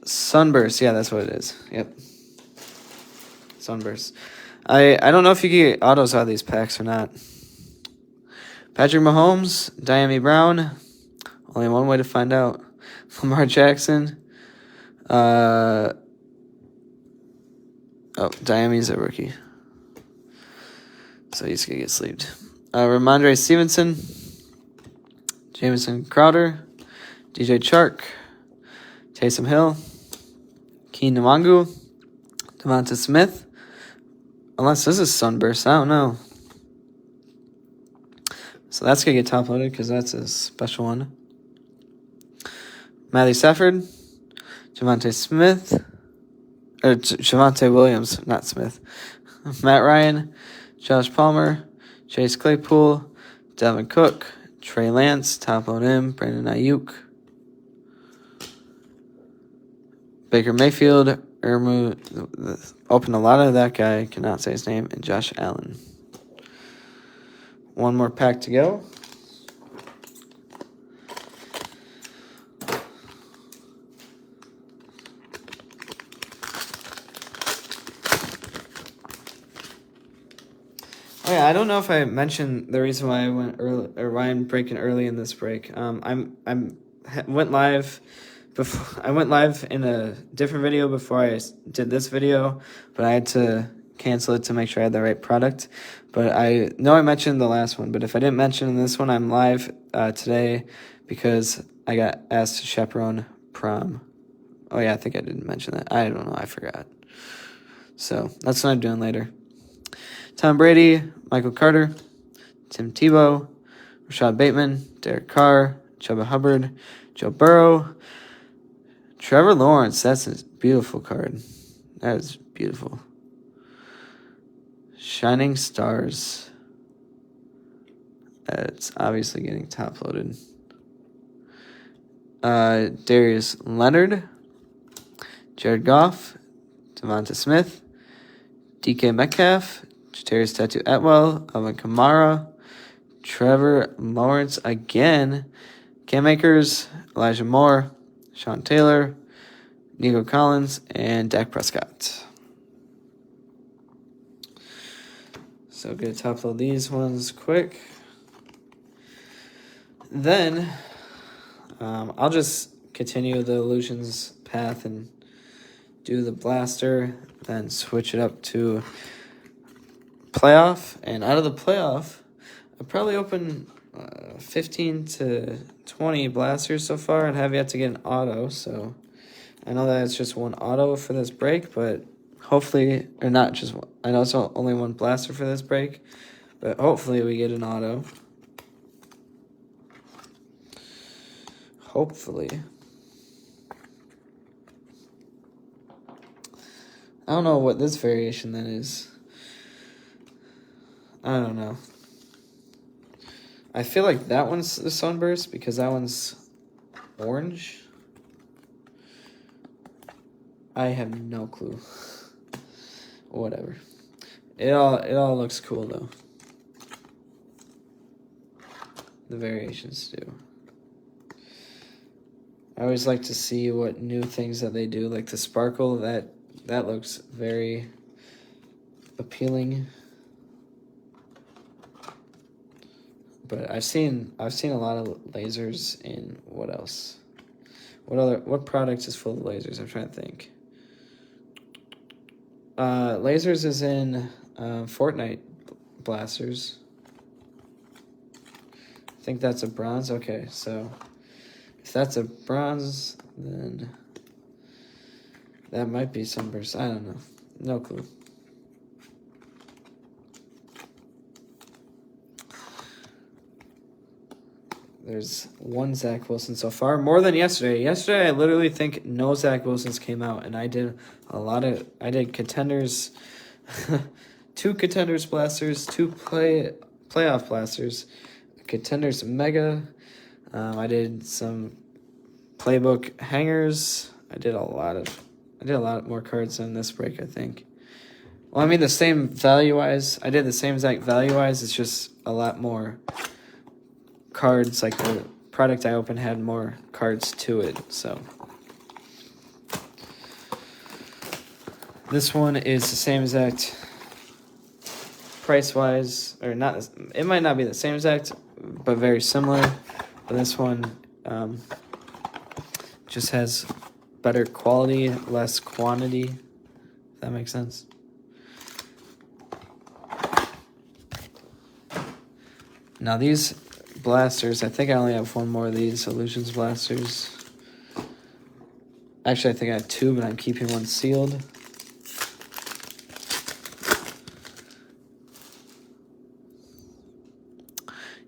Sunburst, yeah, that's what it is. Yep. Sunburst. I don't know if you can get autos out of these packs or not. Patrick Mahomes, Diami Brown. Only one way to find out. Lamar Jackson. Diami's a rookie. So he's going to get sleeved. Ramondre Stevenson. Jamison Crowder. DJ Chark. Taysom Hill. Keen Nwangu. Devonta Smith. Unless this is Sunburst. I don't know. So that's going to get top loaded because that's a special one. Matthew Stafford. Javonte Smith. Or Javonte Williams, not Smith. Matt Ryan. Josh Palmer. Chase Claypool. Dalvin Cook. Trey Lance. Top load him. Brandon Ayuk. Baker Mayfield. Open a lot of that guy. Cannot say his name. And Josh Allen. One more pack to go. Oh yeah, I don't know if I mentioned the reason why I went early or why I'm breaking early in this break. Went live before I went live in a different video before I did this video, but I had to cancel it to make sure I had the right product. But I know I mentioned the last one, but if I didn't mention this one, I'm live today because I got asked to chaperone prom. Oh yeah, I think I didn't mention that. I don't know, I forgot. So that's what I'm doing later. Tom Brady, Michael Carter, Tim Tebow, Rashad Bateman, Derek Carr, Chuba Hubbard, Joe Burrow, Trevor Lawrence. That's a beautiful card. That is beautiful. Shining Stars. It's obviously getting top loaded. Darius Leonard, Jared Goff, Devonta Smith, DK Metcalf, Jatarius Tattoo Atwell, Alvin Kamara, Trevor Lawrence again, Cam Akers, Elijah Moore, Sean Taylor, Nico Collins, and Dak Prescott. So I'm going to top load these ones quick. Then I'll just continue the Illusions path and do the blaster, then switch it up to playoff. And out of the playoff, I'll probably open 15 to 20 blasters so far and have yet to get an auto. So I know that it's just one auto for this break, but hopefully, or not just one. I know it's only one blaster for this break, but hopefully we get an auto. Hopefully. I don't know what this variation then is. I don't know. I feel like that one's the Sunburst because that one's orange. I have no clue. Whatever. It all looks cool though. The variations do. I always like to see what new things that they do, like the sparkle. That looks very appealing. But I've seen a lot of lasers in what else? What products is full of lasers? I'm trying to think. Lasers is in Fortnite blasters. I think that's a bronze. Okay, so if that's a bronze, then that might be Sunburst. I don't know. No clue. There's one Zach Wilson so far, more than yesterday. Yesterday, I literally think no Zach Wilsons came out, and I did contenders, 2 contenders blasters, 2 playoff blasters, contenders mega. I did some playbook hangers. I did a lot more cards on this break, I think. Well, I mean, the same value-wise. I did the same exact value-wise. It's just a lot more cards. Like, the product I opened had more cards to it, so. This one is the same exact price-wise, or not. It might not be the same exact, but very similar. But this one just has better quality, less quantity, if that makes sense. Now these blasters, I think I only have one more of these Illusions blasters. Actually, I think I have 2, but I'm keeping one sealed.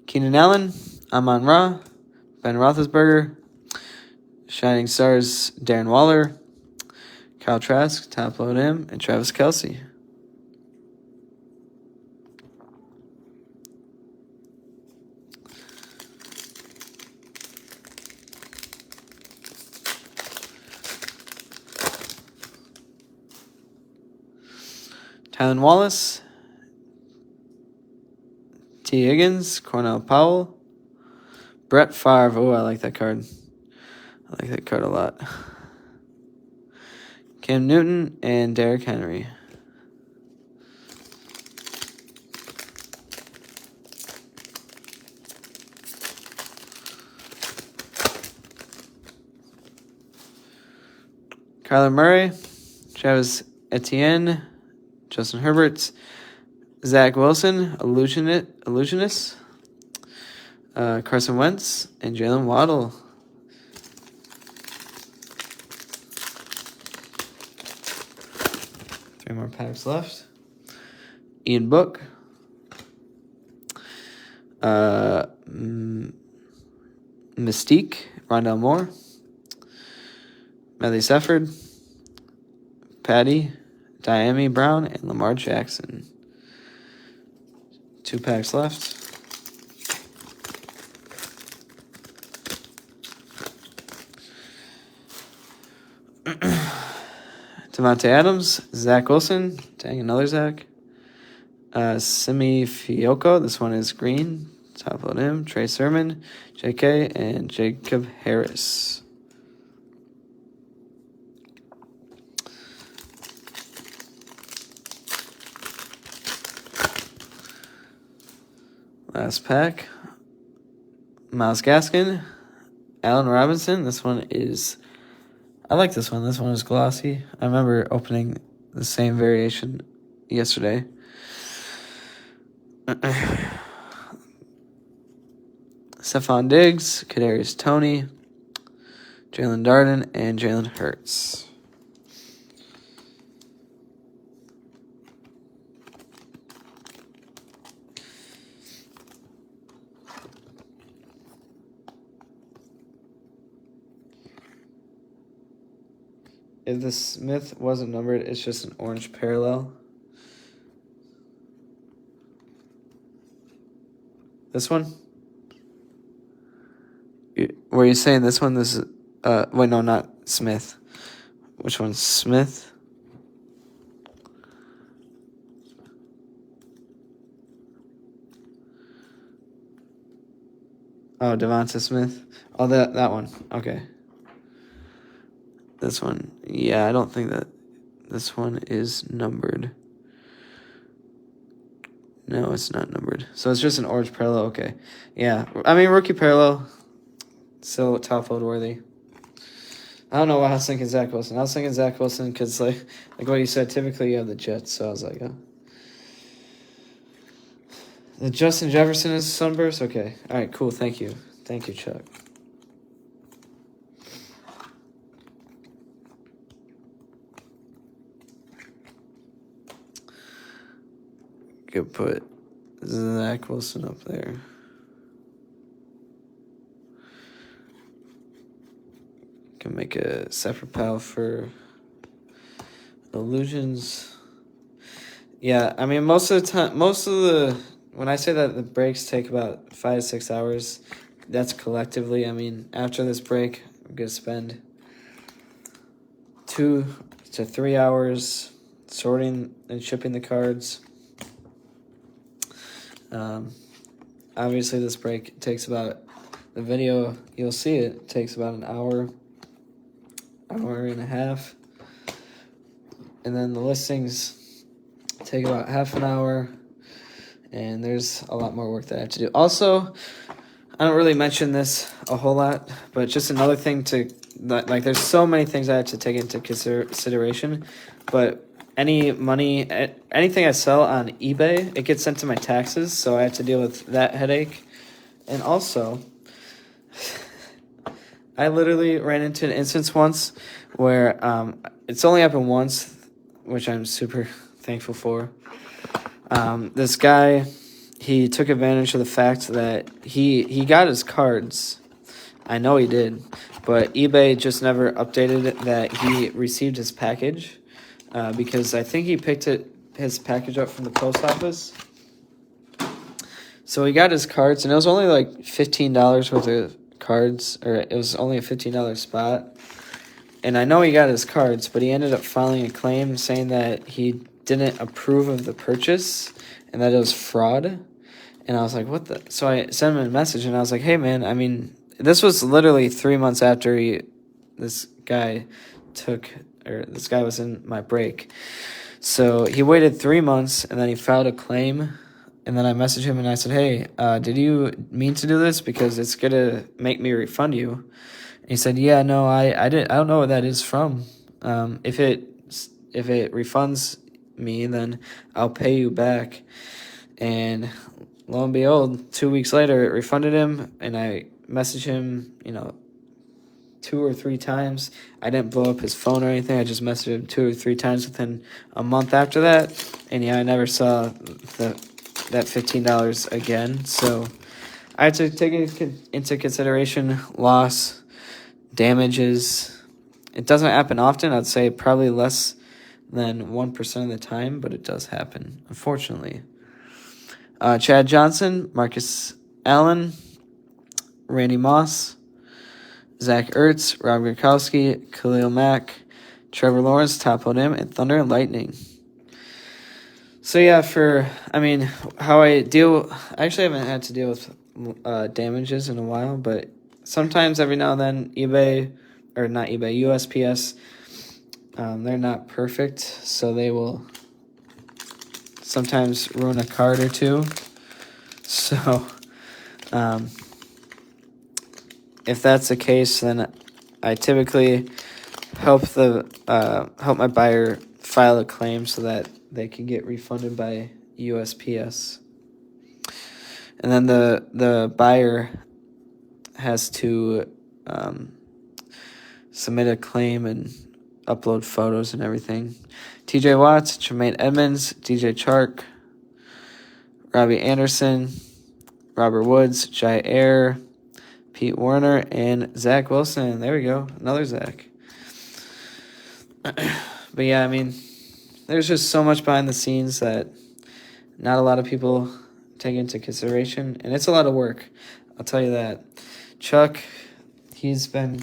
Keenan Allen, Amon-Ra, Ben Roethlisberger, Shining Stars, Darren Waller, Kyle Trask, top load him, and Travis Kelce. Tylan Wallace, T. Higgins, Cornell Powell, Brett Favre. Oh, I like that card. I like that card a lot. Cam Newton and Derrick Henry. Kyler Murray, Travis Etienne, Justin Herbert, Zach Wilson, Illusionist, Carson Wentz, and Jalen Waddle. Three more packs left. Ian Book, Mystique, Rondell Moore, Medley Sefford, Patty, Diami Brown, and Lamar Jackson. 2 packs left. Devontae Adams, Zach Wilson, dang, another Zach. Simi Fioco, this one is green. Top load him. Trey Sermon, JK, and Jacob Harris. Last pack. Myles Gaskin, Allen Robinson. This one is... I like this one. This one is glossy. I remember opening the same variation yesterday. Stephon Diggs, Kadarius Toney, Jalen Darden, and Jalen Hurts. If the Smith wasn't numbered, it's just an orange parallel. This one? Were you saying this one? This is, wait, no, not Smith. Which one's Smith? Oh, Devonta Smith. Oh, that one. Okay. This one. Yeah, I don't think that this one is numbered. No, it's not numbered. So it's just an orange parallel. Okay. Yeah. I mean, rookie parallel. Still top load worthy. I don't know why I was thinking Zach Wilson. I was thinking Zach Wilson because, like what you said, typically you have the Jets. So I was like, The Justin Jefferson is Sunburst? Okay. All right, cool. Thank you. Thank you, Chuck. Could put Zach Wilson up there. Can make a separate pile for illusions. Yeah, I mean, most of the time, when I say that the breaks take about 5 to 6 hours, that's collectively. I mean, after this break, I'm going to spend 2 to 3 hours sorting and shipping the cards. Obviously, this break takes about, the video, you'll see it takes about an hour and a half. And then the listings take about half an hour, and there's a lot more work that I have to do. Also, I don't really mention this a whole lot, but just another thing to, like, there's so many things I have to take into consideration, but anything I sell on eBay, it gets sent to my taxes, so I have to deal with that headache. And also, I literally ran into an instance once where it's only happened once, which I'm super thankful for. This guy, he took advantage of the fact that he got his cards. I know he did, but eBay just never updated that he received his package, because I think he picked his package up from the post office. So he got his cards, and it was only like $15 worth of cards, or it was only a $15 spot. And I know he got his cards, but he ended up filing a claim saying that he didn't approve of the purchase and that it was fraud. And I was like, what the? So I sent him a message, and I was like, hey, man, I mean, this was literally 3 months after this guy was in my break. So he waited 3 months, and then he filed a claim. And then I messaged him, and I said, hey, did you mean to do this? Because it's going to make me refund you. And he said, yeah, no, I don't know what that is from. If it refunds me, then I'll pay you back. And lo and behold, 2 weeks later, it refunded him, and I messaged him, 2 or 3 times. I didn't blow up his phone or anything. I just messaged him 2 or 3 times within a month after that. And yeah, I never saw that $15 again. So I had to take into consideration loss, damages. It doesn't happen often. I'd say probably less than 1% of the time, but it does happen, unfortunately. Chad Johnson, Marcus Allen, Randy Moss, Zach Ertz, Rob Gronkowski, Khalil Mack, Trevor Lawrence, Top Him, and Thunder and Lightning. So yeah, how I actually haven't had to deal with damages in a while, but sometimes every now and then USPS, they're not perfect, so they will sometimes ruin a card or two. So if that's the case, then I typically help my buyer file a claim so that they can get refunded by USPS. And then the buyer has to submit a claim and upload photos and everything. TJ Watts, Jermaine Edmonds, DJ Chark, Robbie Anderson, Robert Woods, Jai Air, Pete Warner, and Zach Wilson. There we go. Another Zach. But yeah, there's just so much behind the scenes that not a lot of people take into consideration, and it's a lot of work. I'll tell you that. Chuck, he's been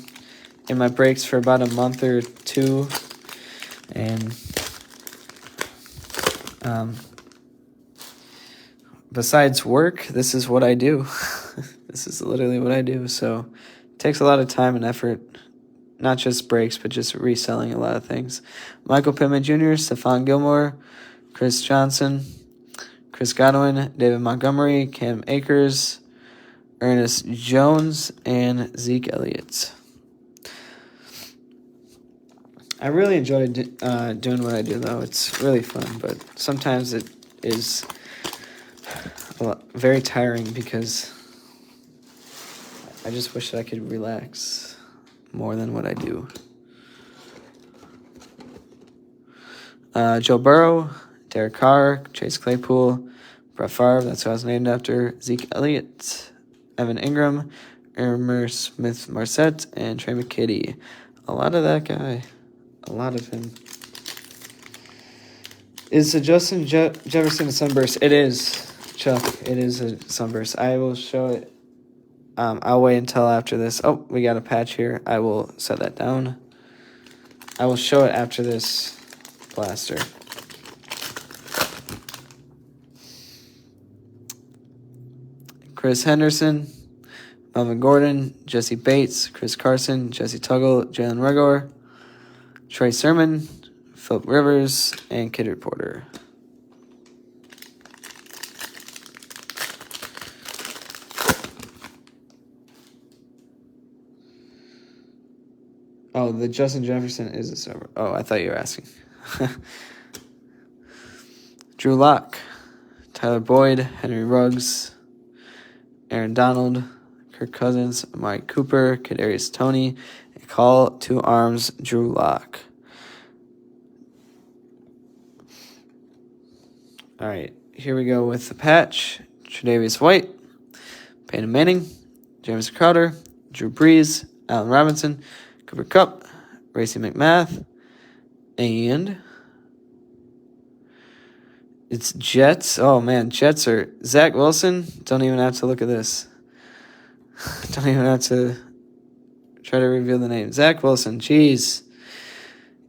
in my breaks for about a month or two, and besides work, this is what I do. This is literally what I do, so it takes a lot of time and effort. Not just breaks, but just reselling a lot of things. Michael Pittman Jr., Stephon Gilmore, Chris Johnson, Chris Godwin, David Montgomery, Cam Akers, Ernest Jones, and Zeke Elliott. I really enjoy doing what I do, though. It's really fun, but sometimes it is very tiring because I just wish that I could relax more than what I do. Joe Burrow, Derek Carr, Chase Claypool, Brett Favre, that's who I was named after, Zeke Elliott, Evan Ingram, Ermer Smith-Marset, and Trey McKitty. A lot of that guy. A lot of him. Is the Justin Jefferson a sunburst? It is, Chuck. It is a sunburst. I will show it. I'll wait until after this. Oh, we got a patch here. I will set that down. I will show it after this blaster. Chris Henderson, Melvin Gordon, Jesse Bates, Chris Carson, Jesse Tuggle, Jalen Reagor, Trey Sermon, Phillip Rivers, and Kid Reporter. Oh, the Justin Jefferson is a server. Oh, I thought you were asking. Drew Lock, Tyler Boyd, Henry Ruggs, Aaron Donald, Kirk Cousins, Amari Cooper, Kadarius Toney, and Call to Arms Drew Lock. All right, here we go with the patch. Tre'Davious White, Peyton Manning, James Crowder, Drew Brees, Allen Robinson, Cooper Kupp, Racey McMath, and it's Jets. Oh, man, Jets are Zach Wilson. Don't even have to look at this. Don't even have to try to reveal the name. Zach Wilson, jeez.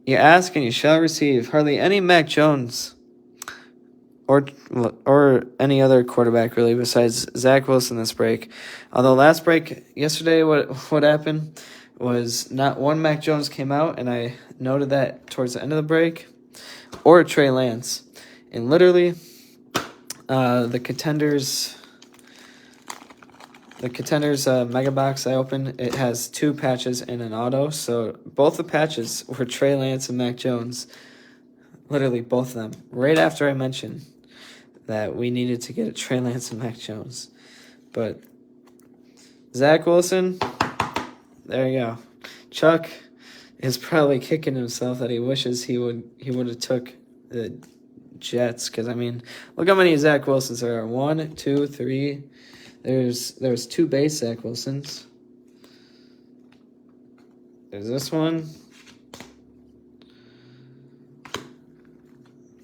You ask and you shall receive. Hardly any Mac Jones or any other quarterback really besides Zach Wilson this break. Although last break, yesterday, what happened was not one Mac Jones came out, and I noted that towards the end of the break, or Trey Lance. And literally, the Contenders Mega Box I opened, it has 2 patches and an auto. So both the patches were Trey Lance and Mac Jones. Literally both of them. Right after I mentioned that we needed to get a Trey Lance and Mac Jones. But Zach Wilson, there you go. Chuck is probably kicking himself that he wishes he would have took the Jets, because I mean, look how many Zach Wilsons there are. 1, 2, 3. There's 2 base Zach Wilsons. There's this one.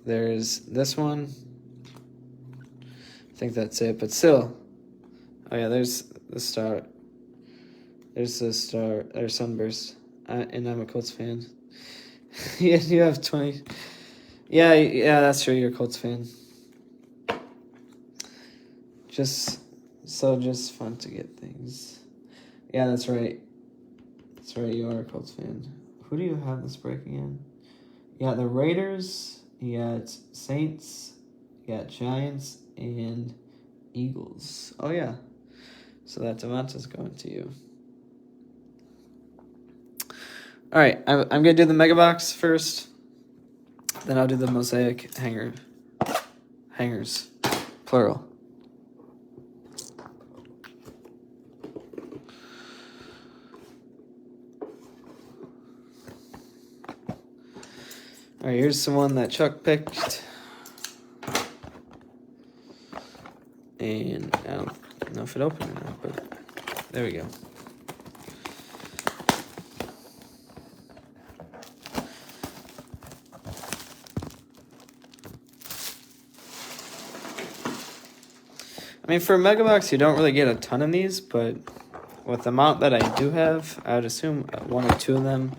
There's this one. I think that's it, but still. Oh yeah, there's the star. There's the star. There's Sunburst, and I'm a Colts fan. Yeah, you have 20. Yeah, that's true. You're a Colts fan. Just fun to get things. Yeah, that's right. That's right. You are a Colts fan. Who do you have this break again? You got the Raiders. You got Saints. You got Giants and Eagles. Oh yeah. So that Devonta's going to you. All right, I'm gonna do the Mega Box first. Then I'll do the Mosaic Hangers, plural. All right, here's the one that Chuck picked. And I don't know if it opened or not, but there we go. I mean, for a Mega Box, you don't really get a ton of these, but with the amount that I do have, I would assume 1 or 2 of them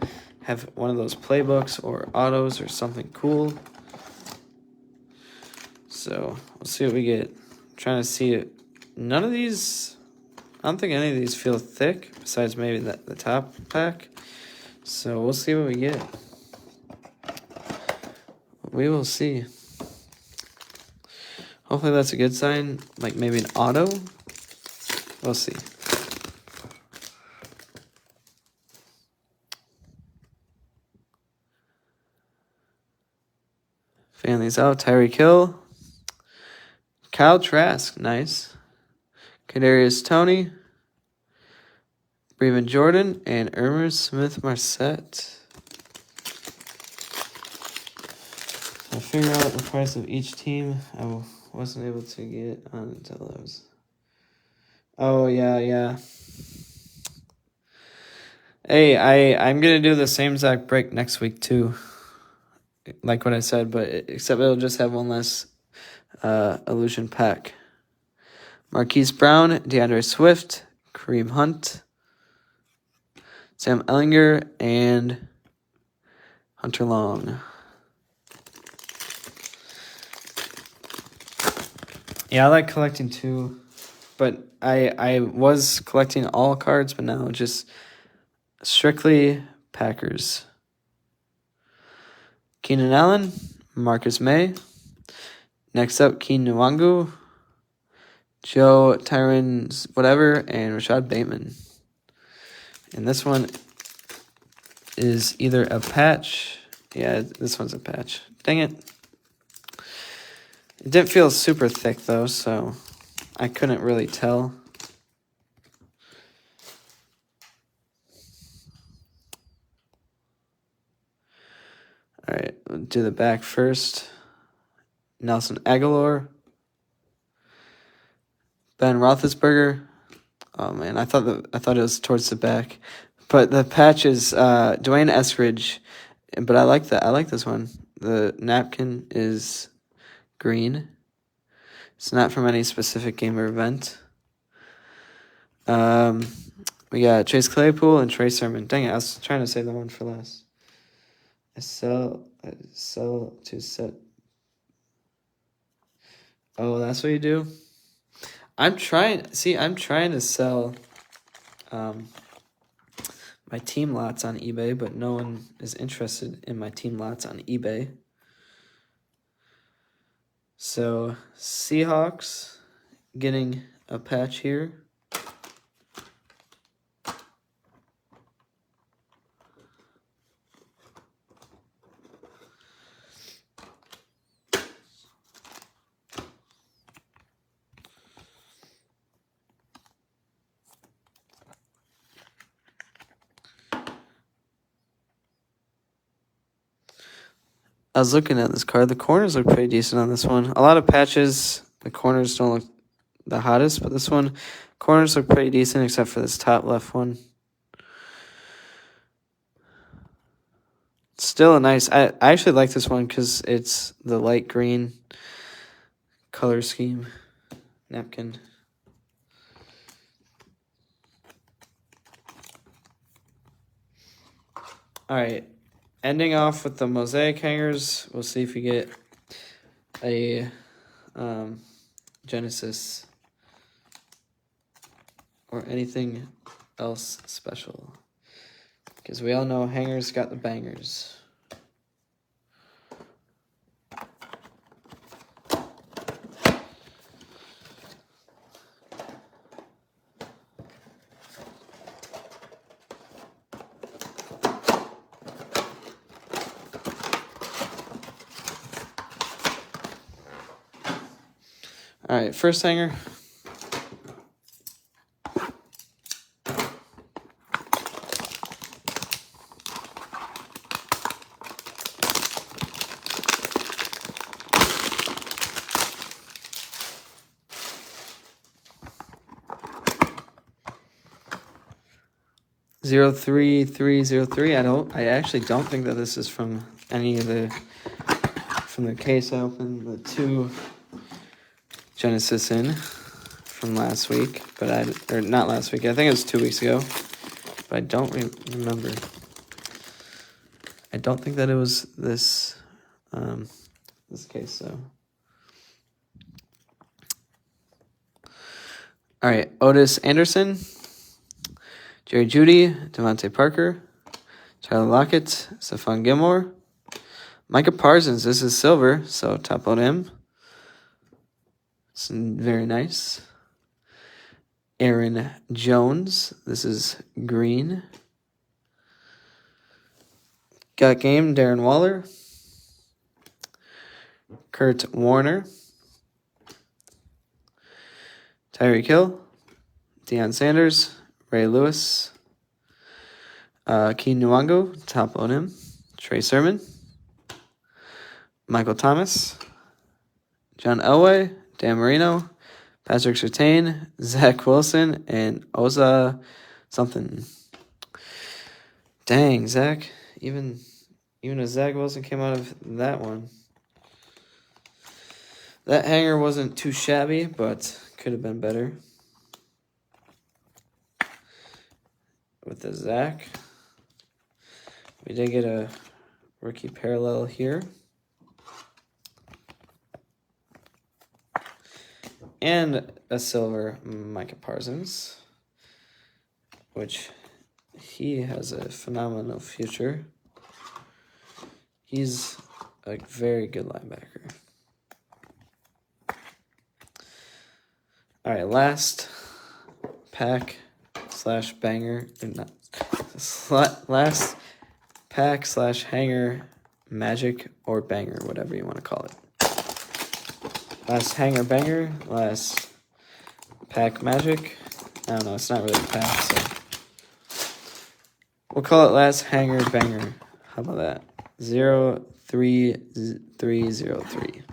have one of those playbooks or autos or something cool. So, we'll see what we get. I'm trying to see it. None of these, I don't think any of these feel thick, besides maybe the top pack. So, we'll see what we get. We will see. Hopefully that's a good sign, like maybe an auto. We'll see. Fan these out. Tyreek Hill. Kyle Trask, nice. Kadarius Toney. Breven Jordan and Ermer Smith-Marset. I figure out the price of each team. I wasn't able to get on until I was. Oh yeah. Hey, I'm gonna do the same exact break next week too, like what I said, but except it'll just have one less illusion pack. Marquise Brown, DeAndre Swift, Kareem Hunt, Sam Ellinger, and Hunter Long. Yeah, I like collecting too, but I was collecting all cards, but now just strictly Packers. Keenan Allen, Marcus May. Next up, Keen Nwangu, Joe Tyron whatever, and Rashad Bateman. And this one is either a patch. Yeah, this one's a patch. Dang it. It didn't feel super thick though, so I couldn't really tell. All right, we'll do the back first. Nelson Aguilar, Ben Roethlisberger. Oh man, I thought it was towards the back, but the patch is Dwayne Eskridge. But I like that. I like this one. The napkin is green. It's not from any specific game or event. We got Chase Claypool and Trey Sermon. Dang it, I was trying to save the one for last. I sell to set. Oh, that's what you do? I'm trying to sell my team lots on eBay, but no one is interested in my team lots on eBay. So, Seahawks getting a patch here. I was looking at this card. The corners look pretty decent on this one. A lot of patches. The corners don't look the hottest, but this one, corners look pretty decent except for this top left one. Still a nice. I actually like this one because it's the light green color scheme napkin. All right. Ending off with the Mosaic Hangers, we'll see if we get a Genesis or anything else special. Because we all know Hangers got the bangers. All right, first hanger. Zero 0303. I actually don't think that this is from any of the case I opened the two Genesis in from last week, or not last week. I think it was 2 weeks ago, but I don't remember. I don't think that it was this this case. So, all right, Otis Anderson, Jerry Jeudy, Devontae Parker, Tyler Lockett, Stephon Gilmore, Micah Parsons. This is silver, so top load him. It's very nice. Aaron Jones. This is green. Got game, Darren Waller. Kurt Warner. Tyreek Hill. Deion Sanders. Ray Lewis. Keen Nwangu. Top load him. Trey Sermon. Michael Thomas. John Elway. Dan Marino, Patrick Surtain, Zach Wilson, and Oza something. Dang, Zach. Even a Zach Wilson came out of that one. That hanger wasn't too shabby, but could have been better. With the Zach, we did get a rookie parallel here. And a silver Micah Parsons, which he has a phenomenal future. He's a very good linebacker. All right, last pack / banger, or not, last pack / hanger magic or banger, whatever you want to call it. Last hanger banger, last pack magic. I don't know, it's not really a pack, so we'll call it last hanger banger. How about that? 03303.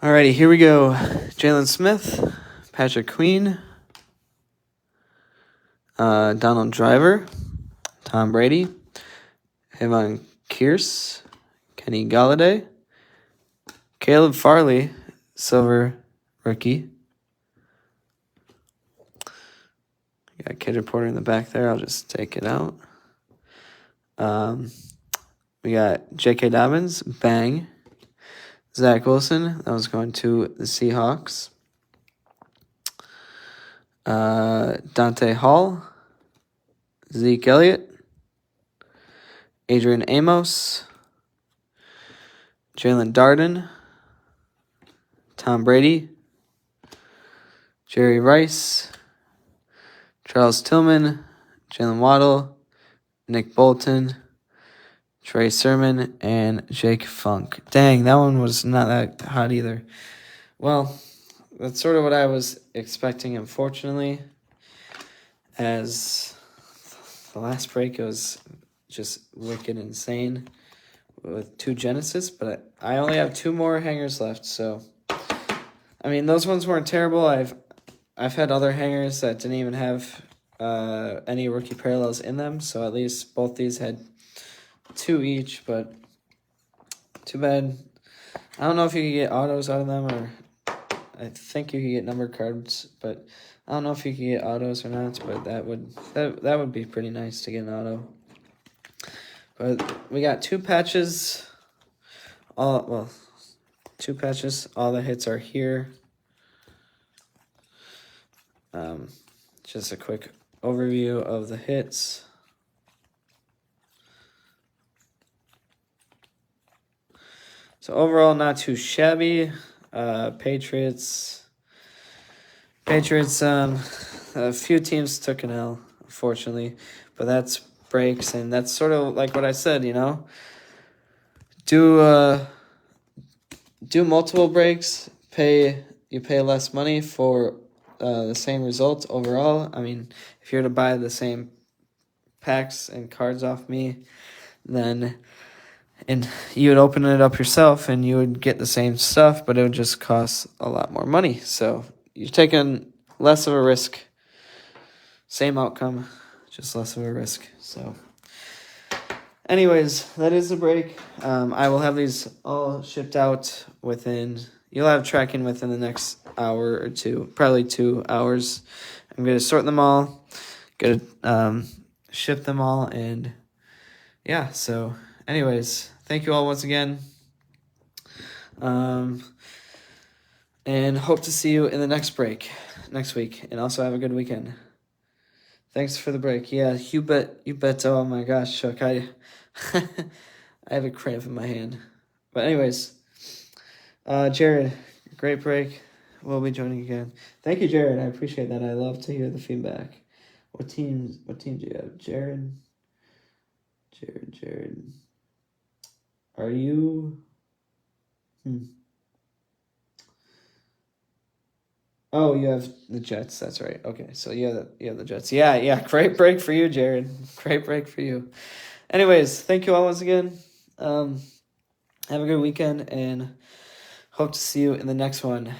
Alrighty, here we go. Jalen Smith, Patrick Queen, Donald Driver, Tom Brady, Evan Kearse, Kenny Galladay, Caleb Farley, silver rookie. Got Kid Reporter in the back there. I'll just take it out. We got J.K. Dobbins, bang. Zach Wilson, that was going to the Seahawks. Dante Hall, Zeke Elliott, Adrian Amos, Jalen Darden, Tom Brady, Jerry Rice, Charles Tillman, Jalen Waddle, Nick Bolton, Trey Sermon, and Jake Funk. Dang, that one was not that hot either. Well, that's sort of what I was expecting, unfortunately, as the last break was just wicked insane with 2 Genesis, but I only have 2 more hangers left, so I mean, those ones weren't terrible. I've had other hangers that didn't even have any rookie parallels in them, so at least both these had 2 each, but too bad. I don't know if you could get autos out of them, or I think you could get numbered cards, but I don't know if you could get autos or not, but that would be pretty nice to get an auto. But we got 2 patches. 2 patches. All the hits are here. Just a quick overview of the hits. So overall, not too shabby. Patriots. A few teams took an L, unfortunately, but that's breaks, and that's sort of like what I said, you know. Do multiple breaks. You pay less money for the same result overall. I mean, if you were to buy the same packs and cards off me, then you would open it up yourself and you would get the same stuff, but it would just cost a lot more money. So you're taking less of a risk. Same outcome, just less of a risk. So anyways, that is the break. I will have these all shipped out you'll have tracking within the next hour or 2, probably 2 hours. I'm going to sort them all, going to ship them all, and yeah, so anyways, thank you all once again. And hope to see you in the next break next week, and also have a good weekend. Thanks for the break. Yeah, you bet. Oh my gosh, Chuck, I have a cramp in my hand. But anyways, Jared, great break. We'll be joining again. Thank you, Jared. I appreciate that. I love to hear the feedback. What team do you have? Jared. Are you Oh, you have the Jets. That's right. Okay, so you have the Jets. Yeah, yeah. Great break for you, Jared. Great break for you. Anyways, thank you all once again. Have a good weekend and hope to see you in the next one.